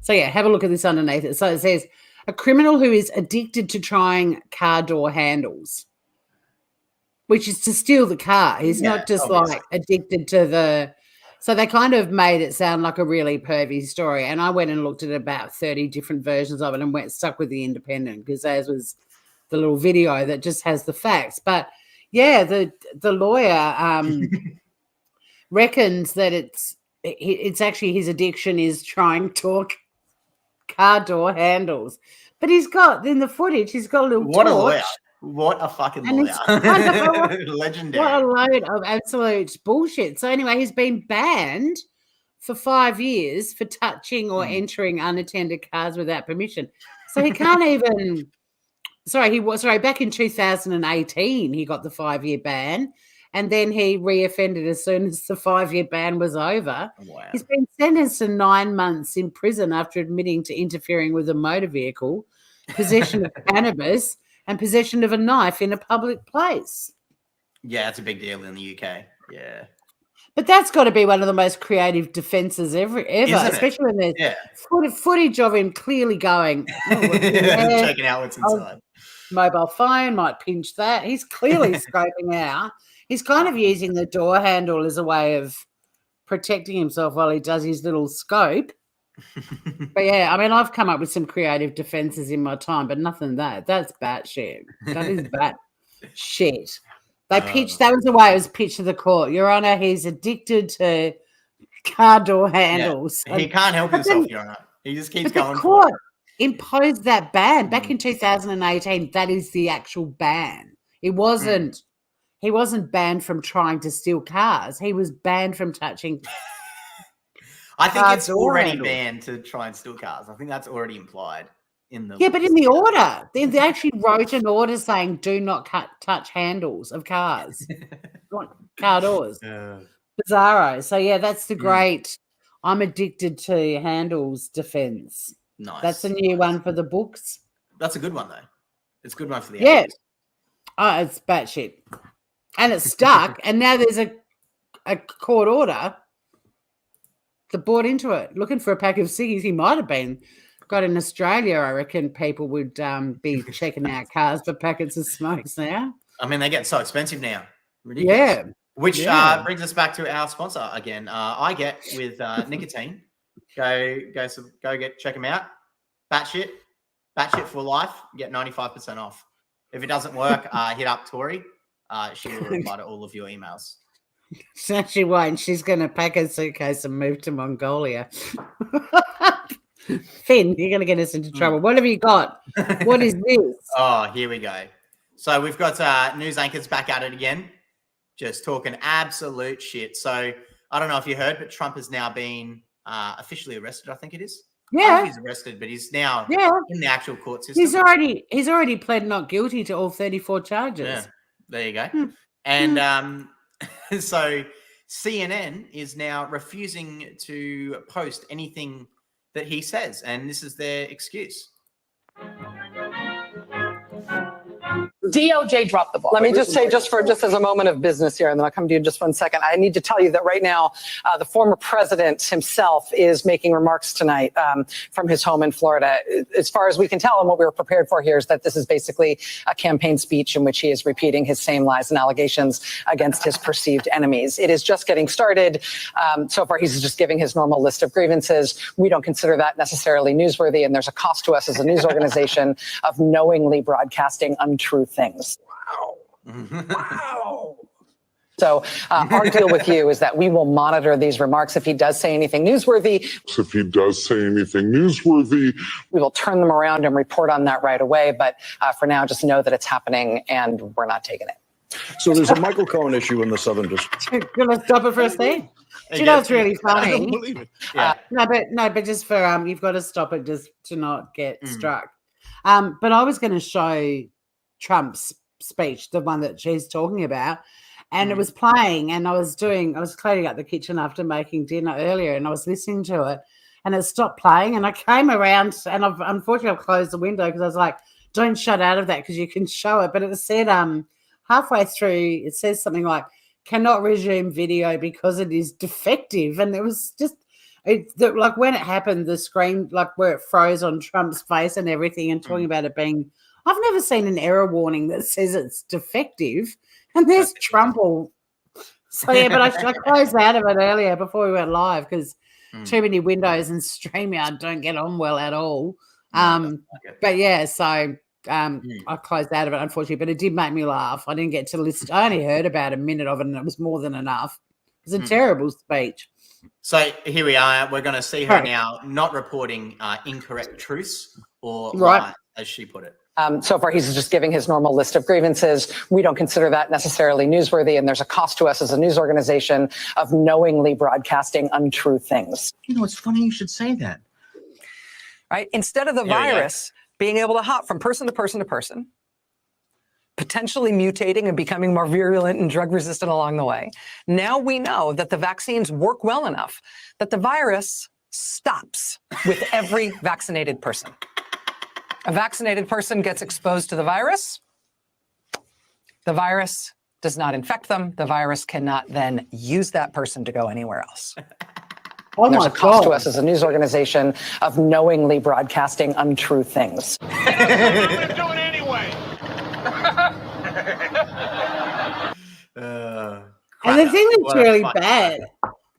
So yeah, have a look at this underneath it. So it says, a criminal who is addicted to trying car door handles, which is to steal the car. He's not just like addicted to the So they kind of made it sound like a really pervy story. And I went and looked at about 30 different versions of it and stuck with the Independent because theirs was the little video that just has the facts. But yeah, the lawyer reckons that it's actually his addiction is trying to car door handles. But he's got in the footage, he's got a little What torch. A lawyer. What a fucking lawyer. Legendary. What a load of absolute bullshit. So anyway, he's been banned for 5 years for touching or entering unattended cars without permission. So he can't even back in 2018 he got the 5-year ban, and then he reoffended as soon as the 5-year ban was over. Wow. He's been sentenced to 9 months in prison after admitting to interfering with a motor vehicle, possession of cannabis, and possession of a knife in a public place. Yeah, it's a big deal in the UK. Yeah. But that's got to be one of the most creative defenses ever, especially when there's footage of him clearly going, checking out what's inside. Mobile phone might pinch that. He's clearly scoping out. He's kind of using the door handle as a way of protecting himself while he does his little scope. But yeah, I mean, I've come up with some creative defenses in my time, but nothing that's batshit. That is bat shit. That was the way it was pitched to the court. Your Honor, he's addicted to car door handles. Yeah. He can't help himself, Your Honor. He just keeps going. The court imposed that ban back in 2018. That is the actual ban. He wasn't banned from trying to steal cars. He was banned from touching. I think it's already banned to try and steal cars. I think that's already implied in the. Yeah, but in the order, they actually wrote an order saying do not touch handles of cars, car doors. Bizarro. So yeah, that's the great. I'm addicted to handles defense. Nice. That's a new one for the books. That's a good one though. It's a good one for the. Yeah. Oh, it's batshit, and it's stuck. And now there's a court order. The bought into it, looking for a pack of ciggies. He might have been got in Australia. I reckon people would be checking out cars for packets of smokes now. I mean, they get so expensive now. Ridiculous. Yeah. Which brings us back to our sponsor again. I get with nicotine. Go check them out. Batshit for life. Get 95% off. If it doesn't work, hit up Tori. She will reply to all of your emails. So she won't. She's going to pack her suitcase and move to Mongolia. Finn, you're going to get us into trouble. What have you got? What is this? Oh, here we go. So we've got news anchors back at it again, just talking absolute shit. So I don't know if you heard, but Trump has now been officially arrested. I think it is. Yeah, he's arrested, but he's now in the actual court system. He's already pled not guilty to all 34 charges. Yeah, there you go. And so CNN is now refusing to post anything that he says, and this is their excuse. DOJ dropped the ball. Let me just say, just as a moment of business here, and then I'll come to you in just 1 second. I need to tell you that right now, the former president himself is making remarks tonight from his home in Florida. As far as we can tell, and what we were prepared for here is that this is basically a campaign speech in which he is repeating his same lies and allegations against his perceived enemies. It is just getting started. So far, he's just giving his normal list of grievances. We don't consider that necessarily newsworthy, and there's a cost to us as a news organization of knowingly broadcasting untrue things. Wow. So our deal with you is that we will monitor these remarks. If he does say anything newsworthy, we will turn them around and report on that right away. But for now, just know that it's happening and we're not taking it. So there's a Michael Cohen issue in the Southern District. You're going to stop it for a second? Do you know it's really funny? I don't believe it. Yeah. But just for you've got to stop it just to not get struck. But I was going to show Trump's speech, the one that she's talking about, and it was playing, and I was cleaning up the kitchen after making dinner earlier, and I was listening to it, and it stopped playing, and I came around, and unfortunately I've closed the window because I was like, don't shut out of that because you can show it. But it said halfway through, it says something like, cannot resume video because it is defective. And it was just, like when it happened, the screen, like where it froze on Trump's face and everything, and talking about it being, I've never seen an error warning that says it's defective. And there's Trump all So yeah, but I closed out of it earlier before we went live because too many windows and StreamYard don't get on well at all. But yeah, so I closed out of it unfortunately, but it did make me laugh. I didn't get to listen. I only heard about a minute of it, and it was more than enough. It was a terrible speech. So here we are. We're going to see her now, not reporting incorrect truths or lies, as she put it. So far, he's just giving his normal list of grievances. We don't consider that necessarily newsworthy, and there's a cost to us as a news organization of knowingly broadcasting untrue things. You know, it's funny you should say that. Right? Instead of the virus being able to hop from person to person to person, potentially mutating and becoming more virulent and drug resistant along the way, now we know that the vaccines work well enough that the virus stops with every vaccinated person. A vaccinated person gets exposed to the virus does not infect them. The virus cannot then use that person to go anywhere else. There's a cost to us as a news organization of knowingly broadcasting untrue things. I'm going to do it anyway. And the thing that's really bad,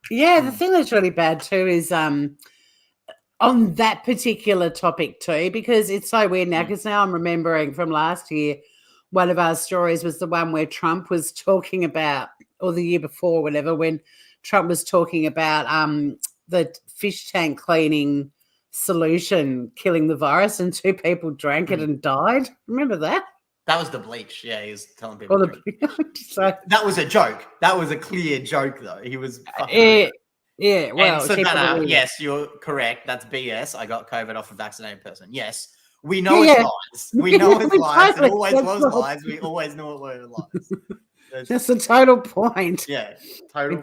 the thing that's really bad too is on that particular topic too, because it's so weird now, because now I'm remembering from last year, one of our stories was the one where Trump was talking about, or the year before, whatever, when Trump was talking about the fish tank cleaning solution killing the virus, and 2 people drank it and died. Remember that? That was the bleach. Yeah, he was telling people. So, that was a joke. That was a clear joke, though. He was. Yeah, well, and Savannah, yes, you're correct. That's BS. I got COVID off a vaccinated person. Yes, we know it's lies. We know it's lies. It always was lies. We always knew it were lies. That's the total point. Yeah, total.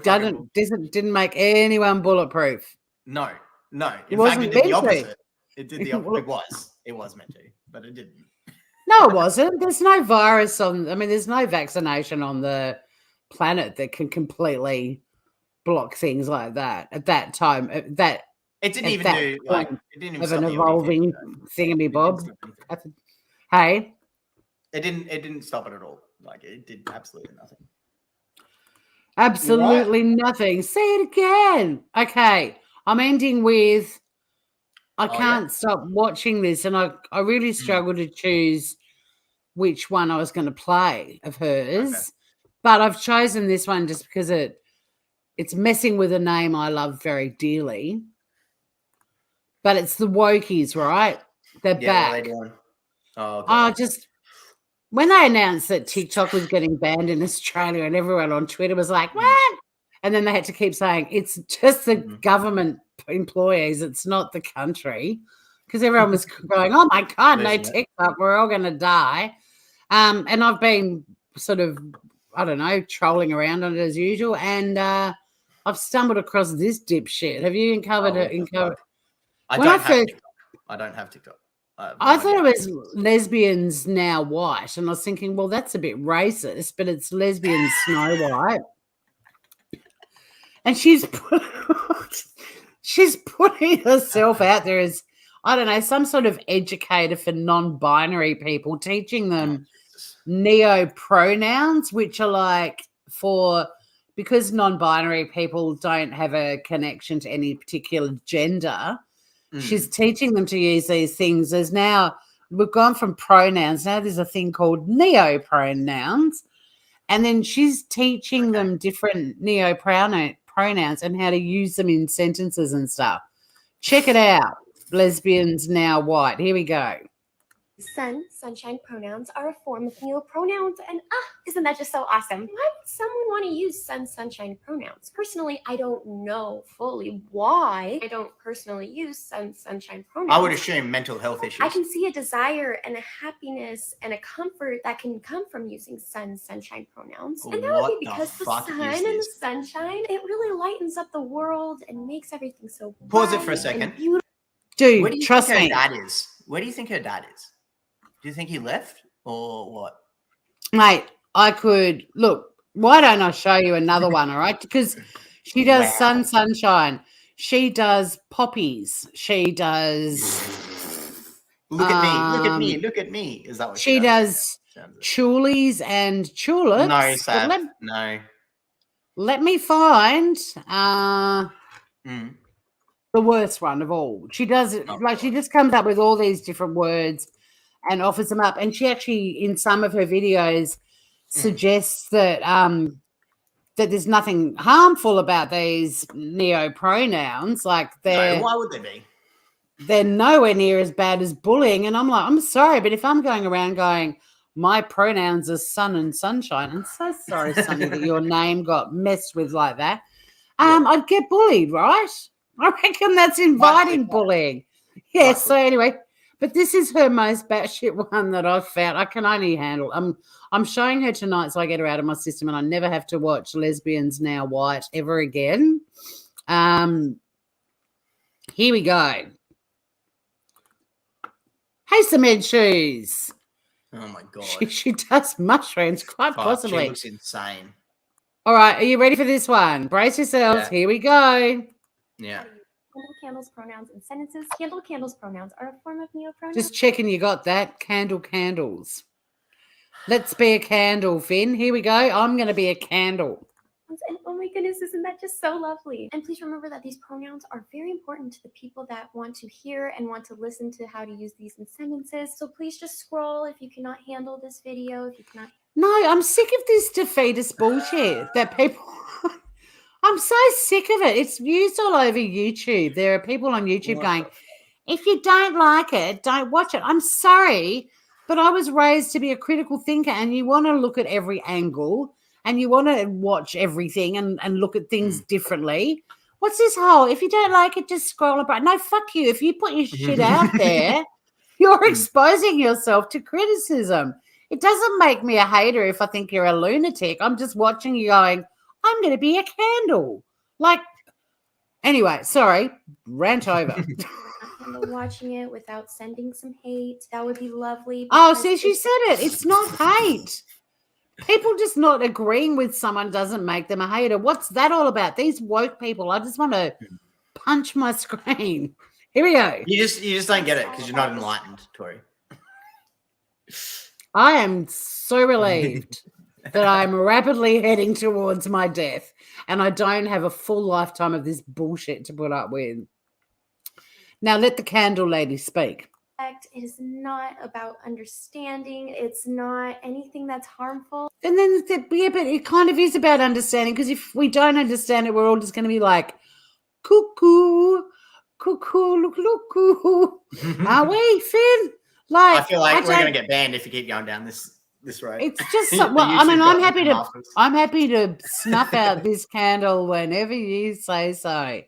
It didn't make anyone bulletproof. No. In fact, it did the opposite. It did the opposite. It was meant to, but it didn't. No, it wasn't. There's no virus there's no vaccination on the planet that can completely block things like that at that time. It didn't even do like it didn't even of an evolving thingamabob. Hey, it didn't stop it at all. Like it did absolutely nothing. Absolutely nothing. Say it again. Okay, I'm ending with. I can't stop watching this, and I really struggle to choose which one I was going to play of hers, but I've chosen this one just because it's messing with a name I love very dearly. But it's the wokies, right? They're back. Just when they announced that TikTok was getting banned in Australia, and everyone on Twitter was like, "What?" And then they had to keep saying it's just the government employees, it's not the country, because everyone was going, "Oh my God, no TikTok, we're all going to die." And I've been sort of, I don't know, trolling around on it as usual, and I've stumbled across this dipshit. Have you uncovered it? I don't have TikTok. I thought it was lesbians now white, and I was thinking, well, that's a bit racist, but it's lesbian Snow White. And she's putting herself out there as, I don't know, some sort of educator for non-binary people, teaching them neo-pronouns, which are like because non-binary people don't have a connection to any particular gender. She's teaching them to use these things. We've gone from pronouns. Now there's a thing called neo-pronouns. And then she's teaching them different neo-pronouns and how to use them in sentences and stuff. Check it out. Lesbians now white. Here we go. Sun, sunshine pronouns are a form of neopronouns, and isn't that just so awesome? Why would someone want to use sun, sunshine pronouns? Personally, I don't know fully why I don't personally use sun, sunshine pronouns. I would assume mental health issues. I can see a desire and a happiness and a comfort that can come from using sun, sunshine pronouns. And that would be because the sun and the sunshine, it really lightens up the world and makes everything so Pause it for a second. Dude, trust me. Where do you think her dad is? Do you think he left or what? Mate, I could look. Why don't I show you another one? All right, because she does sunshine. She does poppies. She does. Look at me! Look at me! Look at me! Is that what she does? Chulies and tulips. No, Sav. No. Let me find Mm. the worst one of all. She does it she just comes up with all these different words and offers them up. And she actually, in some of her videos, suggests that that there's nothing harmful about these neo-pronouns. Like why would they be? They're nowhere near as bad as bullying. And I'm like, I'm sorry, but if I'm going around going, my pronouns are sun and sunshine, I'm so sorry, Sonny, that your name got messed with like that. I'd get bullied, right? I reckon that's inviting bullying. Yeah, so anyway, but this is her most batshit one that I've found. I can only handle. I'm showing her tonight so I get her out of my system and I never have to watch Lesbians Now White ever again. Here we go. Hey, Cement Shoes. Oh, my God. She does mushrooms, quite possibly. She looks insane. All right, are you ready for this one? Brace yourselves. Here we go. Yeah. Candles, pronouns, and sentences. Candles, pronouns are a form of neo-pronouns. Just checking you got that. Candles. Let's be a candle, Finn. Here we go. I'm going to be a candle. And oh my goodness, isn't that just so lovely? And please remember that these pronouns are very important to the people that want to hear and want to listen to how to use these in sentences. So please just scroll if you cannot handle this video, if you cannot. No, I'm sick of this defeatist bullshit that people... I'm so sick of it. It's used all over YouTube. There are people on YouTube going, if you don't like it, don't watch it. I'm sorry, but I was raised to be a critical thinker and you want to look at every angle and you want to watch everything and look at things differently. What's this whole, if you don't like it, just scroll about. No, fuck you. If you put your shit out there, you're exposing yourself to criticism. It doesn't make me a hater if I think you're a lunatic. I'm just watching you going, I'm going to be a candle. Like, anyway, sorry, rant over. Watching it without sending some hate, that would be lovely. Oh, see, she said it. It's not hate. People just not agreeing with someone doesn't make them a hater. What's that all about? These woke people, I just want to punch my screen. Here we go. You just don't get it because you're not enlightened, Tori. I am so relieved that I'm rapidly heading towards my death and I don't have a full lifetime of this bullshit to put up with. Now let the candle lady speak. It is not about understanding. It's not anything that's harmful. And then, but it kind of is about understanding because if we don't understand it, we're all just going to be like, cuckoo, look, are we, Finn? Like, I feel like we're going to get banned if you keep going down this road. It's just, I'm happy to snuff out this candle whenever you say so.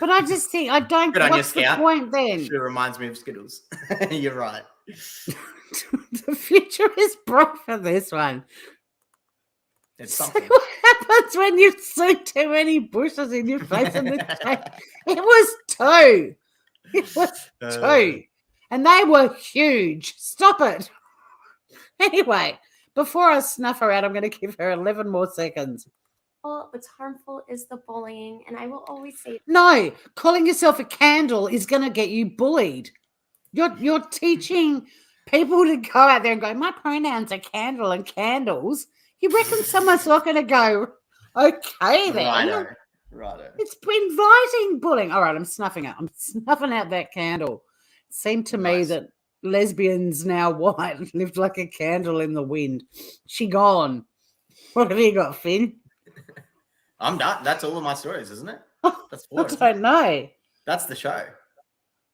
But I just think I don't. What's the point then? It reminds me of Skittles. You're right. The future is bright for this one. It's something. So what happens when you see too many bushes in your face? And it was two. It was two, and they were huge. Stop it. Anyway, before I snuff her out, I'm going to give her 11 more seconds. What's harmful is the bullying, and I will always say no. Calling yourself a candle is going to get you bullied. You're teaching people to go out there and go, my pronouns are candle and candles. You reckon someone's not going to go, okay then? Righto. It's inviting bullying. All right, I'm snuffing it. I'm snuffing out that candle. It seemed to me that Lesbians Now White lived like a candle in the wind. She gone. What have you got, Finn? I'm done. That's all of my stories, isn't it? That's four. I don't know. That's the show.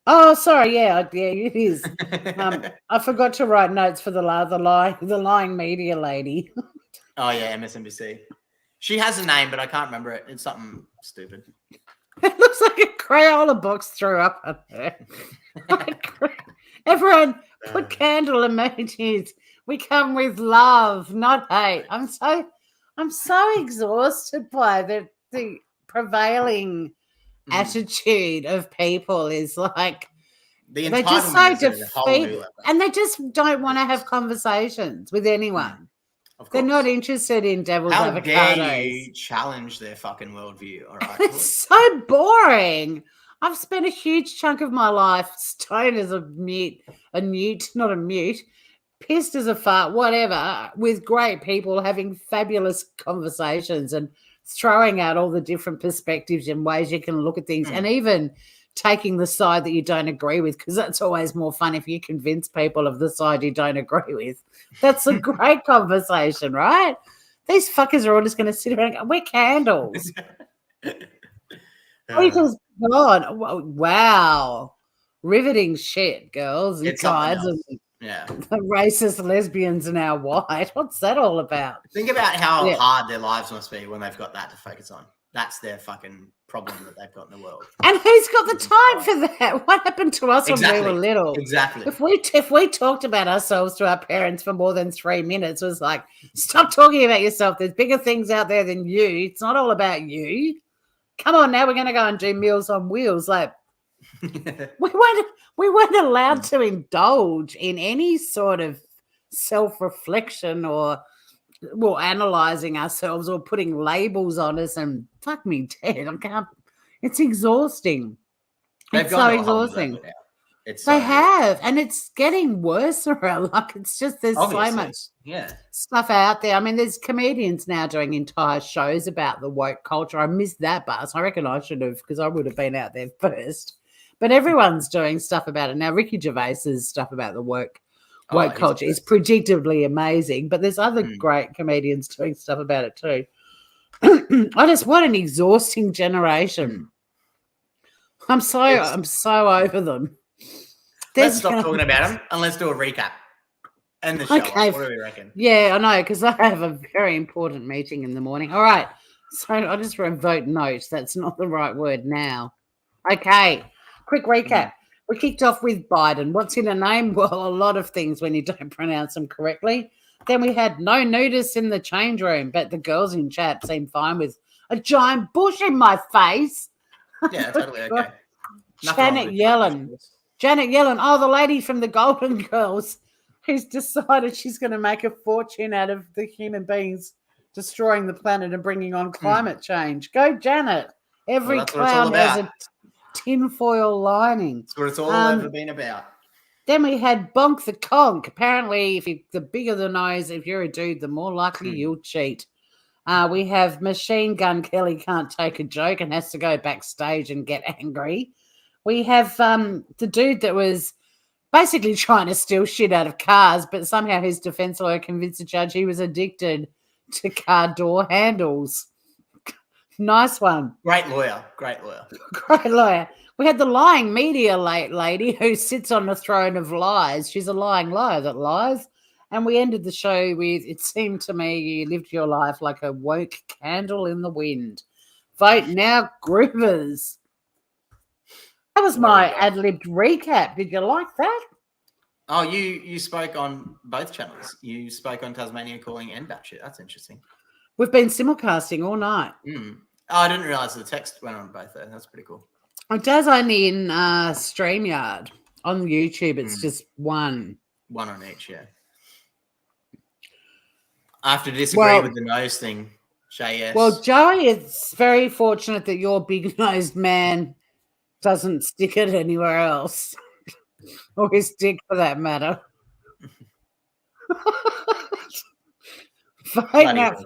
Oh, sorry. Yeah, it is. I forgot to write notes for the lying media lady. Oh yeah, MSNBC. She has a name, but I can't remember it. It's something stupid. It looks like a Crayola box threw up on her. Everyone, put candle emojis. We come with love, not hate. I'm so exhausted by the prevailing attitude of people is like they're just so defeated and they just don't want to have conversations with anyone. They're not interested in devil's avocados. How dare you challenge their fucking worldview? All right, it's so boring. I've spent a huge chunk of my life stoned as pissed as a fart, whatever, with great people having fabulous conversations and throwing out all the different perspectives and ways you can look at things, and even taking the side that you don't agree with, because that's always more fun if you convince people of the side you don't agree with. That's a great conversation, right? These fuckers are all just going to sit around and go, we're candles. People's God. Wow. Riveting shit, girls and guys. Yeah. Racist lesbians are now white. What's that all about? Think about how hard their lives must be when they've got that to focus on. That's their fucking problem that they've got in the world. And who's got the time for that? What happened to us when we were little? Exactly. If we talked about ourselves to our parents for more than 3 minutes, it was like, stop talking about yourself. There's bigger things out there than you. It's not all about you. Come on, now we're going to go and do Meals on Wheels. Like, we weren't allowed to indulge in any sort of self-reflection or analyzing ourselves or putting labels on us, and fuck me dead. I can't. It's exhausting. It's so exhausting. They have, and it's getting worse around. Like, it's just there's so much stuff out there. I mean, there's comedians now doing entire shows about the woke culture. I missed that bus. I reckon I should have, because I would have been out there first. But everyone's doing stuff about it now. Ricky Gervais's stuff about the woke culture is predictably amazing. But there's other great comedians doing stuff about it too. What an exhausting generation. I'm so over them. Let's stop talking about them and let's do a recap. And the show. Okay. What do we reckon? Yeah, I know, because I have a very important meeting in the morning. All right. So I just wrote note. That's not the right word now. Okay. Quick recap. We kicked off with Biden. What's in a name? Well, a lot of things when you don't pronounce them correctly. Then we had no nudists in the change room, but the girls in chat seemed fine with a giant bush in my face. Yeah, totally okay. Janet Yellen. Oh, the lady from the Golden Girls who's decided she's going to make a fortune out of the human beings destroying the planet and bringing on climate change. Go, Janet. Every clown has a tinfoil lining. That's what it's all ever been about. Then we had Bonk the Conk. Apparently, the bigger the nose, if you're a dude, the more likely you'll cheat. We have Machine Gun Kelly can't take a joke and has to go backstage and get angry. We have the dude that was basically trying to steal shit out of cars, but somehow his defense lawyer convinced the judge he was addicted to car door handles. Nice one. Great lawyer. Great lawyer. We had the lying media lady who sits on the throne of lies. She's a lying liar that lies. And we ended the show with, it seemed to me you lived your life like a woke candle in the wind. Vote now, groovers. That was my ad-libbed recap. Did you like that? Oh, you spoke on both channels. You spoke on Tasmania Calling and Batsh. That's interesting. We've been simulcasting all night. Oh, I didn't realise the text went on both there. That's pretty cool. It does only in StreamYard. On YouTube, it's just one. One on each, yeah. I have to disagree with the nose thing. Shay, yes. Well, Joey, it's very fortunate that your big-nosed man doesn't stick it anywhere else. Or his dick, for that matter. Vote now.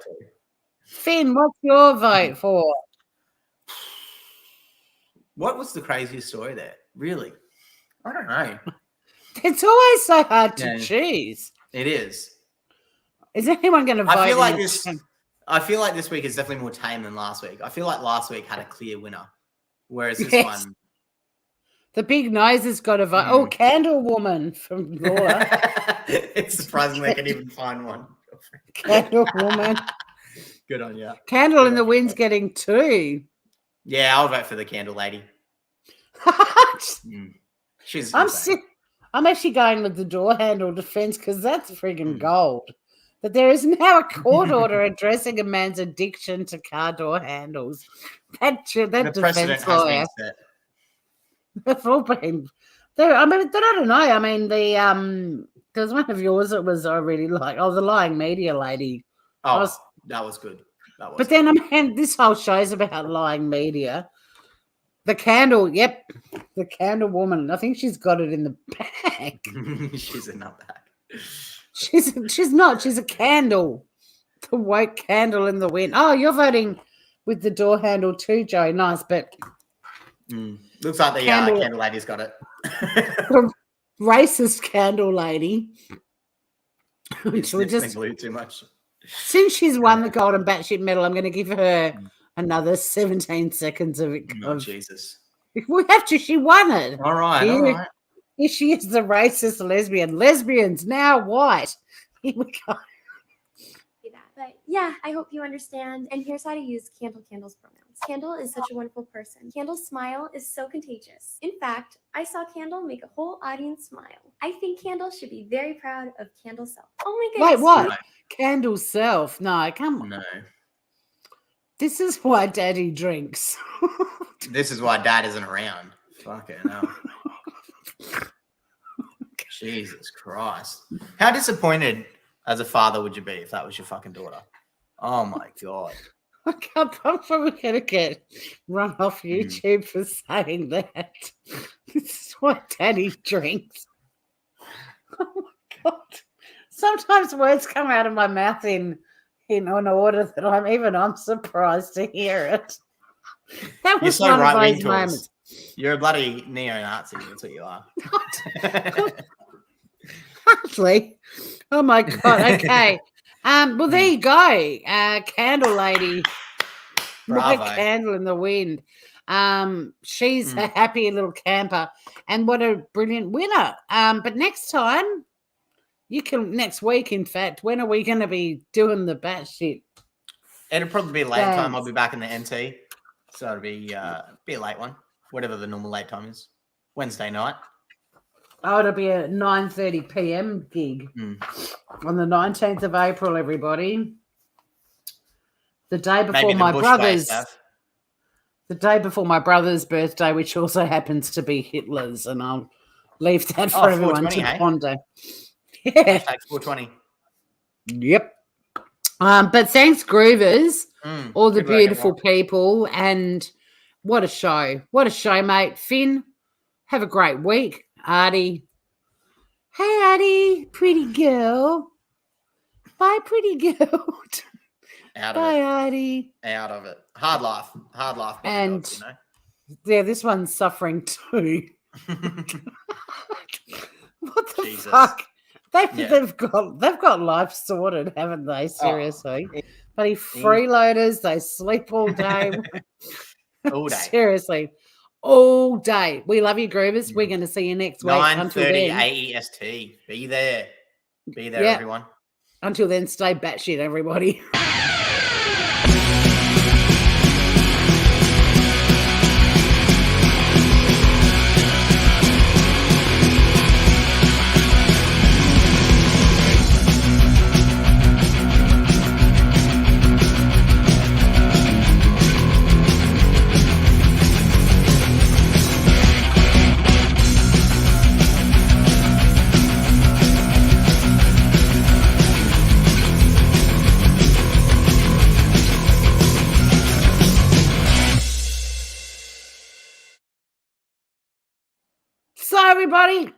Finn, what's your vote for? What was the craziest story there? Really? I don't know. It's always so hard to choose. It is. Is anyone going to vote? I feel like this week is definitely more tame than last week. I feel like last week had a clear winner, whereas this one, the big nose has got a vote. Oh, Candle Woman from Laura. It's surprising they can even find one. Candle Woman. Good on you. Candle in the Wind's getting 2. Yeah, I'll vote for the Candle Lady. She's. I'm actually going with the door handle defense because that's friggin' gold. But there is now a court order addressing a man's addiction to car door handles. That defense lawyer. They've all been there. I mean, I don't know. I mean, there's one of yours that was I really like. Oh, the lying media lady. Oh, that was good. But then, I mean, this whole show's about lying media. The candle, the Candle Woman. I think she's got it in the bag. She's in that bag. She's not. She's a candle. The woke candle in the wind. Oh, you're voting with the door handle too, Joe. Nice, but looks like the candle lady's got it. The racist candle lady. Which will just glue too much. Since she's won the Golden Batshit medal, I'm going to give her another 17 seconds of it. Oh, Jesus. We have to. She won it. All right. Here she is, the racist lesbian. Lesbians now white. Here we go. But yeah, I hope you understand. And here's how to use Candle's pronouns. Candle is such a wonderful person. Candle's smile is so contagious. In fact, I saw Candle make a whole audience smile. I think Candle should be very proud of Candle's self. Oh my goodness. Wait, what? Candle's self? No, come on. No. This is why Daddy drinks. This is why Dad isn't around. Fucking hell. Jesus Christ. How disappointed as a father would you be if that was your fucking daughter? Oh my God. I'm probably going to get run off YouTube for saying that. This is what Daddy drinks. Oh my God. Sometimes words come out of my mouth in an order that I'm surprised to hear it. That was one of those moments. You're a bloody neo-Nazi. That's what you are. Hardly. Oh my God. Okay. Well, there you go. Candle lady. Bravo. My candle in the wind. She's a happy little camper. And what a brilliant winner. But next week, in fact, when are we going to be doing the batshit? It'll probably be a late time. I'll be back in the NT. So it'll be a late one. Whatever the normal late time is. Wednesday night. Oh, it'll be a 9:30 p.m. gig on the 19th of April, everybody. The day before my brother's birthday, which also happens to be Hitler's, and I'll leave that for everyone to ponder. Yeah. Hashtag 420. Yep. But thanks, Groovers, all the beautiful people, and what a show. What a show, mate. Finn, have a great week. Artie. Hey, Artie, pretty girl. Bye, pretty girl. Bye, Artie. Out of it. Hard life. And dogs, you know? Yeah, this one's suffering too. What the Jesus. fuck? They've got life sorted, haven't they? Seriously. Bloody freeloaders, they sleep all day. All day. Seriously. All day. We love you, Groovers. We're going to see you next week. 9:30 AEST. Be there. Everyone. Until then, stay batshit, everybody. So, everybody,